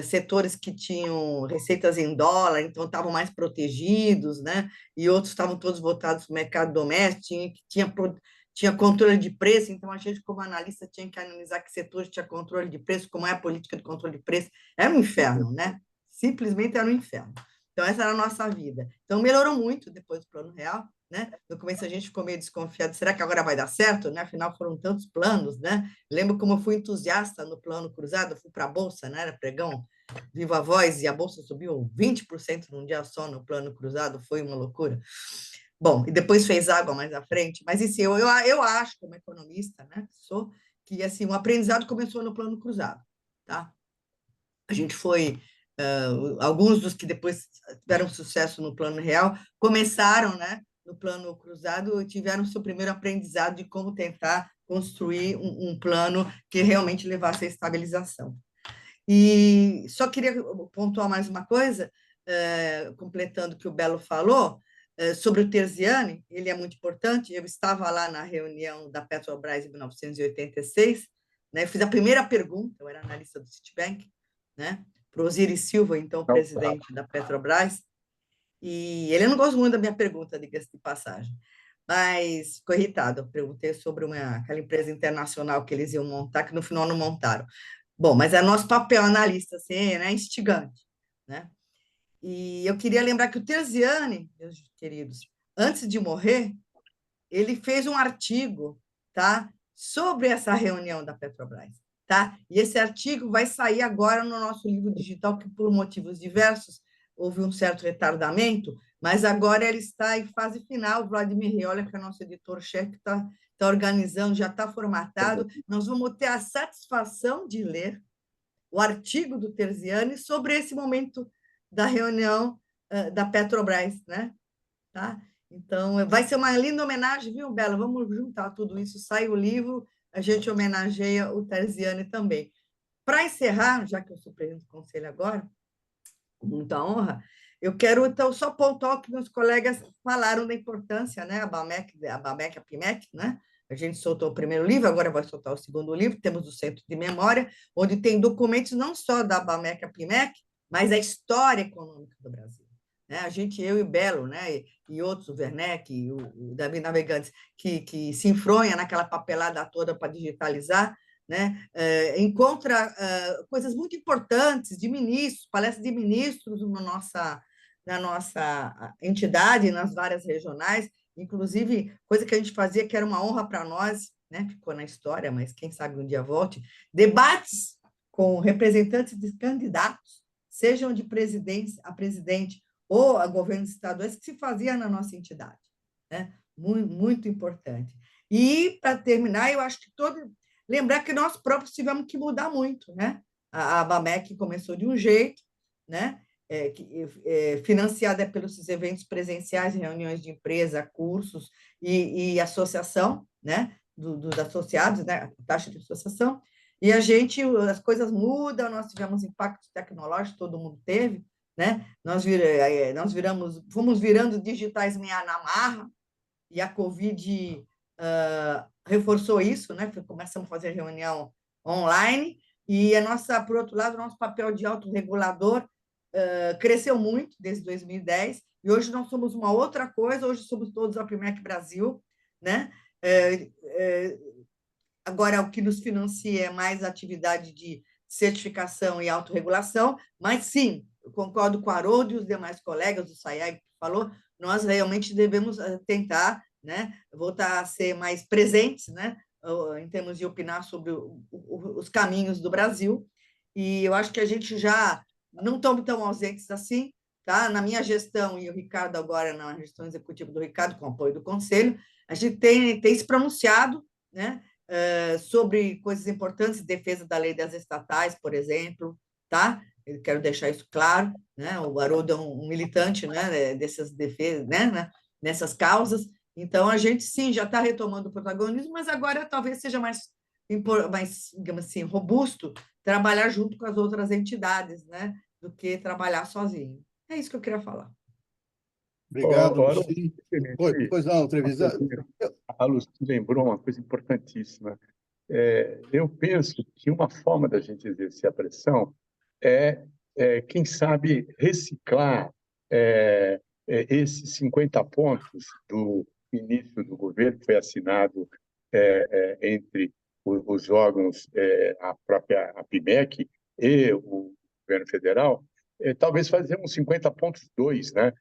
setores que tinham receitas em dólar, então estavam mais protegidos, né? E outros estavam todos voltados para o mercado doméstico, tinha controle de preço, então a gente, como analista, tinha que analisar que setores tinha controle de preço, como é a política de controle de preço. Era um inferno, né? Simplesmente era um inferno. Então, essa era a nossa vida. Então, melhorou muito depois do Plano Real, né? No começo, a gente ficou meio desconfiado, será que agora vai dar certo? Né? Afinal, foram tantos planos, né? Lembro como eu fui entusiasta no Plano Cruzado, eu fui para a Bolsa, né? Era pregão, viva a voz, e a Bolsa subiu 20% num dia só no Plano Cruzado, foi uma loucura. Bom, e depois fez água mais à frente, mas assim, eu acho, como economista, né, que assim, o aprendizado começou no Plano Cruzado, tá? A gente foi, alguns dos que depois tiveram sucesso no Plano Real, começaram, né, no Plano Cruzado e tiveram seu primeiro aprendizado de como tentar construir um plano que realmente levasse à estabilização. E só queria pontuar mais uma coisa, completando o que o Belo falou, sobre o Terziani, ele é muito importante. Eu estava lá na reunião da Petrobras em 1986, né? Eu fiz a primeira pergunta, eu era analista do Citibank, né? Para o Osiris Silva, então presidente da Petrobras, e ele não gostou muito da minha pergunta, diga-se de passagem, mas ficou irritado. Eu perguntei sobre aquela empresa internacional que eles iam montar, que no final não montaram. Bom, mas é nosso papel analista, assim, né? Instigante, né? E eu queria lembrar que o Terziani, meus queridos, antes de morrer, ele fez um artigo, tá, sobre essa reunião da Petrobras. tá? E esse artigo vai sair agora no nosso livro digital, que por motivos diversos houve um certo retardamento, mas agora ele está em fase final. O Vladimir Riola, que é nosso editor-chefe, está organizando, já está formatado. Nós vamos ter a satisfação de ler o artigo do Terziani sobre esse momento da reunião da Petrobras, né? Tá? Então, vai ser uma linda homenagem, viu, Bela? Vamos juntar tudo isso, sai o livro, a gente homenageia o Terziani também. Para encerrar, já que eu sou presidente do conselho agora, com muita honra, eu quero, então, só pontuar o que meus colegas falaram da importância, né? A BAMEC, a PIMEC, né? A gente soltou o primeiro livro, agora vai soltar o segundo livro, temos o Centro de Memória, onde tem documentos não só da BAMEC, a PIMEC, mas a história econômica do Brasil. Né? A gente, eu e o Belo, né? E outros, o Werneck, o Davi Navegantes, que se enfronha naquela papelada toda para digitalizar, né? Encontra coisas muito importantes de ministros, palestras de ministros na nossa entidade, nas várias regionais, inclusive coisa que a gente fazia que era uma honra para nós, né? Ficou na história, mas quem sabe um dia volte, debates com representantes de candidatos, sejam de presidência a presidente ou a governos estaduais, que se fazia na nossa entidade, né? Muito, muito importante. E, para terminar, eu acho que lembrar que nós próprios tivemos que mudar muito, né? A BAMEC começou de um jeito, né? Financiada pelos eventos presenciais, reuniões de empresa, cursos e associação, né? Dos associados, né? A taxa de associação. E as coisas mudam, nós tivemos impacto tecnológico, todo mundo teve, né? Fomos virando digitais meia na marra, e a Covid reforçou isso, né? Começamos a fazer reunião online, e por outro lado, o nosso papel de autorregulador cresceu muito desde 2010, e hoje nós somos uma outra coisa, hoje somos todos a PIMEC Brasil, né? Agora, o que nos financia é mais atividade de certificação e autorregulação, mas sim, eu concordo com o Haroldo e os demais colegas, o Sayag que falou, nós realmente devemos tentar, né, voltar a ser mais presentes, né, em termos de opinar sobre os caminhos do Brasil, e eu acho que a gente já não estamos tão ausentes assim, tá? Na minha gestão, e o Ricardo agora na gestão executiva do Ricardo, com apoio do Conselho, a gente tem se pronunciado, né, sobre coisas importantes, defesa da lei das estatais, por exemplo, tá? Eu quero deixar isso claro, né? O Haroldo é um militante, né, dessas defesas, né, nessas causas. Então, a gente, sim, já está retomando o protagonismo, mas agora talvez seja mais, digamos assim, robusto trabalhar junto com as outras entidades, né, do que trabalhar sozinho. É isso que eu queria falar. Obrigado, Ora, Luci. Pois não, Trevisan. a Luci lembrou uma coisa importantíssima. Eu penso que uma forma da gente exercer a pressão é quem sabe, reciclar esses 50 pontos do início do governo, que foi assinado entre os órgãos, a própria PIMEC e o governo federal, talvez fazer um 50 pontos 2, né?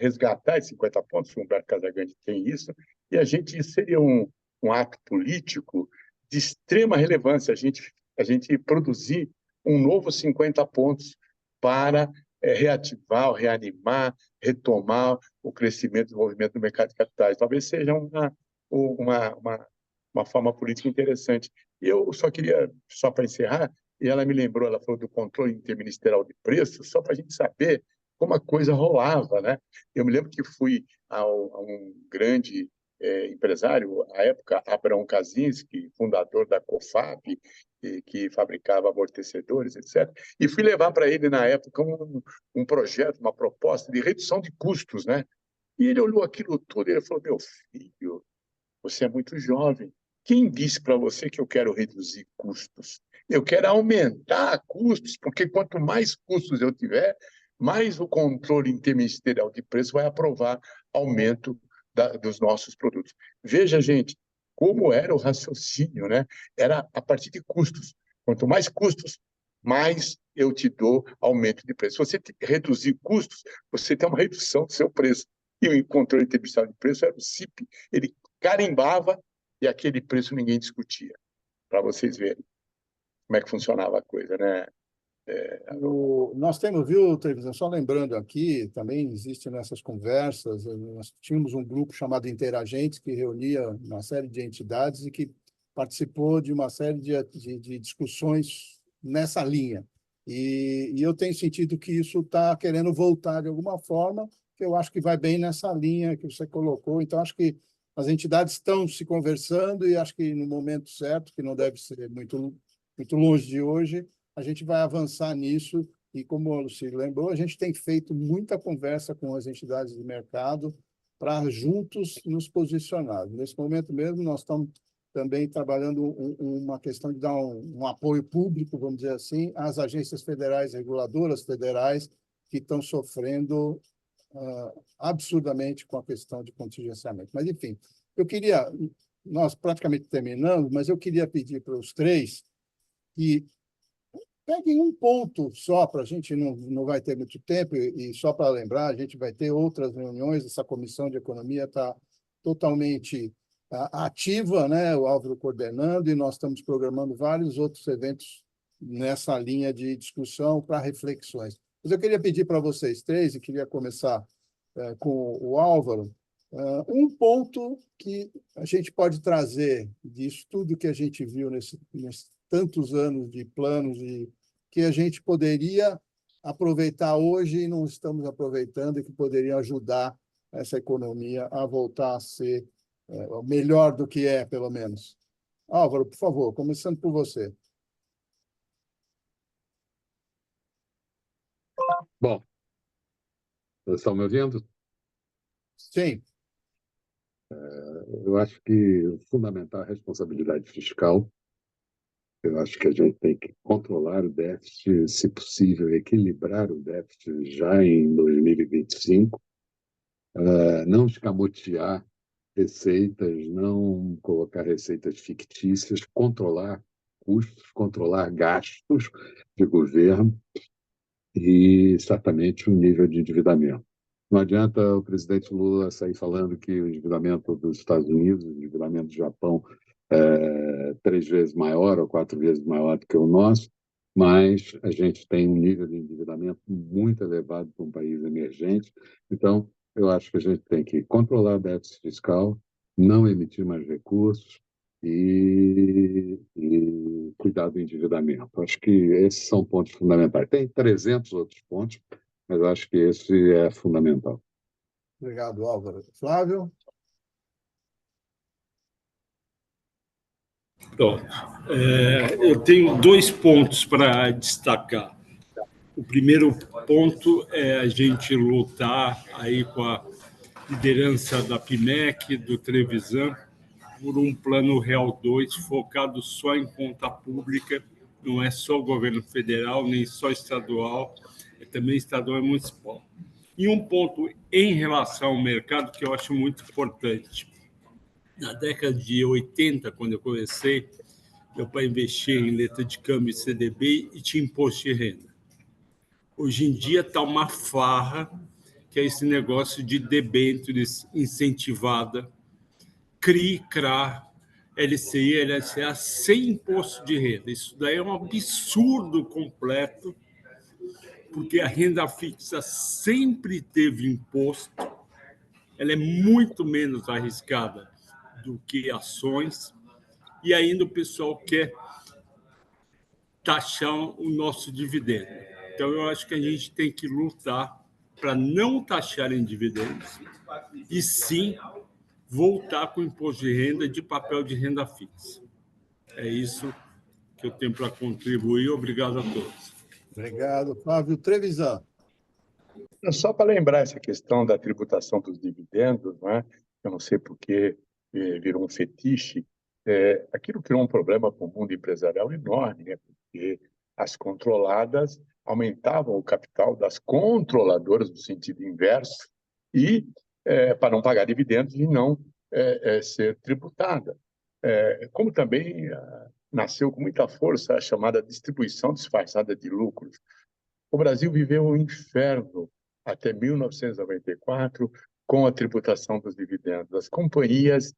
Resgatar esses 50 pontos, o Humberto Casagrande tem isso, e isso seria um ato político de extrema relevância, a gente produzir um novo 50 pontos para reativar, reanimar, retomar o crescimento e desenvolvimento do mercado de capitais. Talvez seja uma forma política interessante. E eu só queria, só para encerrar, e ela me lembrou, ela falou do controle interministerial de preços, só para a gente saber como a coisa rolava, né? Eu me lembro que fui a um grande empresário, à época, Abraão Kaczynski, fundador da COFAP, que fabricava amortecedores, etc. E fui levar para ele, na época, um projeto, uma proposta de redução de custos, né? E ele olhou aquilo tudo e ele falou, meu filho, você é muito jovem. Quem disse para você que eu quero reduzir custos? Eu quero aumentar custos, porque quanto mais custos eu tiver, mais o controle interministerial de preço vai aprovar aumento dos nossos produtos. Veja, gente, como era o raciocínio, né? Era a partir de custos. Quanto mais custos, mais eu te dou aumento de preço. Se você reduzir custos, você tem uma redução do seu preço. E o controle interministerial de preço era o CIP. Ele carimbava e aquele preço ninguém discutia, para vocês verem. como é que funcionava a coisa, né? Nós temos, viu, televisão, só lembrando aqui, também existe nessas conversas, nós tínhamos um grupo chamado Interagentes, que reunia uma série de entidades e que participou de uma série de discussões nessa linha. E eu tenho sentido que isso está querendo voltar de alguma forma, que eu acho que vai bem nessa linha que você colocou. Então, acho que as entidades estão se conversando e acho que no momento certo, que não deve ser muito longe de hoje, a gente vai avançar nisso e, como o Lucílio lembrou, a gente tem feito muita conversa com as entidades de mercado para juntos nos posicionar. Nesse momento mesmo, nós estamos também trabalhando uma questão de dar um apoio público, vamos dizer assim, às agências federais, reguladoras federais, que estão sofrendo absurdamente com a questão de contingenciamento. Mas, enfim, nós praticamente terminamos, mas eu queria pedir para os três que peguem um ponto só, para a gente não vai ter muito tempo, e só para lembrar, a gente vai ter outras reuniões, essa comissão de economia está totalmente ativa, né? O Álvaro coordenando, e nós estamos programando vários outros eventos nessa linha de discussão para reflexões. Mas eu queria pedir para vocês três, e queria começar com o Álvaro, um ponto que a gente pode trazer disso tudo que a gente viu nesses tantos anos de planos e que a gente poderia aproveitar hoje e não estamos aproveitando e que poderia ajudar essa economia a voltar a ser melhor do que é, pelo menos. Álvaro, por favor, começando por você. Bom, vocês estão me ouvindo? Sim. Eu acho que o fundamental é a responsabilidade fiscal. Eu acho que a gente tem que controlar o déficit, se possível, equilibrar o déficit já em 2025, não escamotear receitas, não colocar receitas fictícias, controlar custos, controlar gastos de governo e, certamente, o nível de endividamento. Não adianta o presidente Lula sair falando que o endividamento dos Estados Unidos, o endividamento do Japão é 3 vezes maior ou 4 vezes maior do que o nosso, mas a gente tem um nível de endividamento muito elevado para um país emergente. Então, eu acho que a gente tem que controlar o déficit fiscal, não emitir mais recursos e cuidar do endividamento. Acho que esses são pontos fundamentais. Tem 300 outros pontos, mas eu acho que esse é fundamental. Obrigado, Álvaro. Flávio? Pronto. Eu tenho 2 pontos para destacar. O primeiro ponto é a gente lutar aí com a liderança da PMEC, do Trevisan, por um Plano Real 2 focado só em conta pública, não é só o governo federal, nem só estadual, é também estadual e municipal. E um ponto em relação ao mercado que eu acho muito importante. Na década de 80, quando eu comecei, meu pai investia em letra de câmbio e CDB e tinha imposto de renda. Hoje em dia está uma farra, que é esse negócio de debêntures incentivada, CRI, CRA, LCI, LSA, sem imposto de renda. Isso daí é um absurdo completo, porque a renda fixa sempre teve imposto, ela é muito menos arriscada do que ações, e ainda o pessoal quer taxar o nosso dividendo. Então, eu acho que a gente tem que lutar para não taxar em dividendos e, sim, voltar com o imposto de renda de papel de renda fixa. É isso que eu tenho para contribuir. Obrigado a todos. Obrigado, Flávio. Trevisan. Só para lembrar essa questão da tributação dos dividendos, né? Eu não sei por que virou um fetiche, aquilo criou um problema para o mundo empresarial enorme, né? Porque as controladas aumentavam o capital das controladoras no sentido inverso e para não pagar dividendos e não ser tributada. Como também nasceu com muita força a chamada distribuição disfarçada de lucros. O Brasil viveu um inferno até 1994 com a tributação dos dividendos. As companhias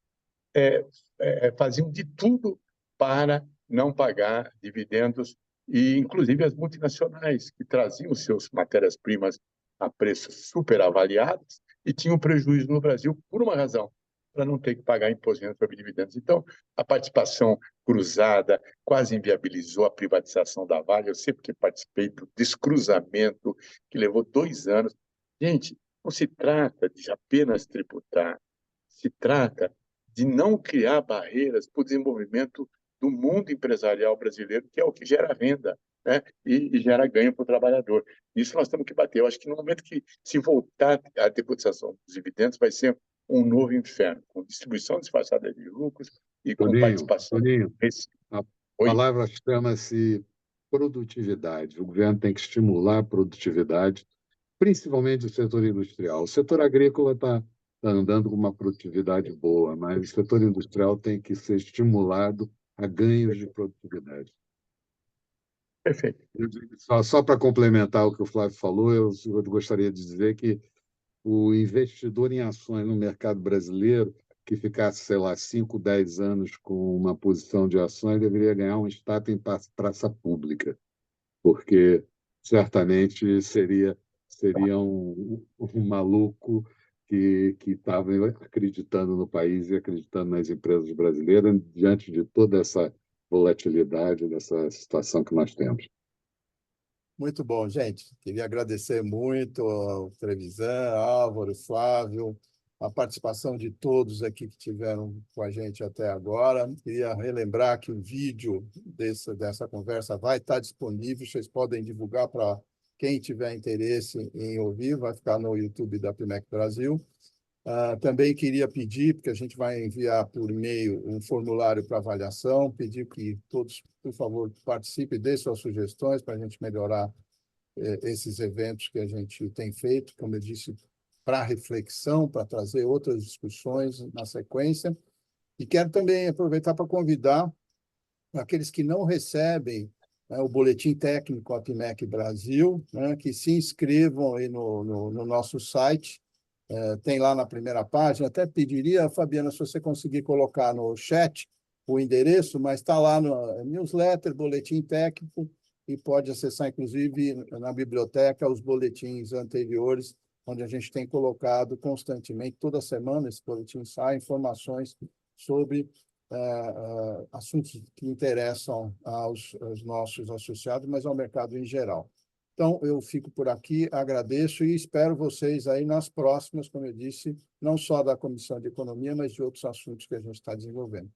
faziam de tudo para não pagar dividendos, e inclusive as multinacionais, que traziam suas matérias-primas a preços superavaliados e tinham prejuízo no Brasil por uma razão, para não ter que pagar imposto sobre dividendos. Então, a participação cruzada quase inviabilizou a privatização da Vale. Eu sei porque participei do descruzamento, que levou 2 anos. Gente, não se trata de apenas tributar, se trata de não criar barreiras para o desenvolvimento do mundo empresarial brasileiro, que é o que gera renda, né? E gera ganho para o trabalhador. Isso nós temos que bater. Eu acho que no momento que se voltar à tributação dos dividendos, vai ser um novo inferno, com distribuição disfarçada de lucros e com participação. Toninho, a Oi? palavra chama-se produtividade. O governo tem que estimular a produtividade, principalmente o setor industrial. O setor agrícola está andando com uma produtividade boa, mas o setor industrial tem que ser estimulado a ganhos de produtividade. Perfeito. Só para complementar o que o Flávio falou, eu gostaria de dizer que o investidor em ações no mercado brasileiro, que ficasse, sei lá, 5, 10 anos com uma posição de ações, deveria ganhar um status em praça pública, porque certamente seria um maluco que estava acreditando no país e acreditando nas empresas brasileiras diante de toda essa volatilidade, dessa situação que nós temos. Muito bom, gente. Queria agradecer muito ao Trevisan, Álvaro, Flávio, a participação de todos aqui que tiveram com a gente até agora. Queria relembrar que o vídeo dessa conversa vai estar disponível, vocês podem divulgar para quem tiver interesse em ouvir, vai ficar no YouTube da PMEC Brasil. Também queria pedir, porque a gente vai enviar por e-mail um formulário para avaliação, pedir que todos, por favor, participem, dê suas sugestões para a gente melhorar esses eventos que a gente tem feito, como eu disse, para reflexão, para trazer outras discussões na sequência. E quero também aproveitar para convidar aqueles que não recebem, né, o boletim técnico APIMEC Brasil, né, que se inscrevam aí no nosso site. Tem lá na primeira página, até pediria, Fabiana, se você conseguir colocar no chat o endereço, mas está lá no newsletter, boletim técnico, e pode acessar, inclusive, na biblioteca, os boletins anteriores, onde a gente tem colocado constantemente, toda semana, esse boletim sai, informações sobre assuntos que interessam aos nossos associados, mas ao mercado em geral. Então, eu fico por aqui, agradeço e espero vocês aí nas próximas, como eu disse, não só da Comissão de Economia, mas de outros assuntos que a gente está desenvolvendo.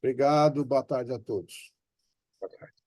Obrigado, boa tarde a todos. Boa tarde.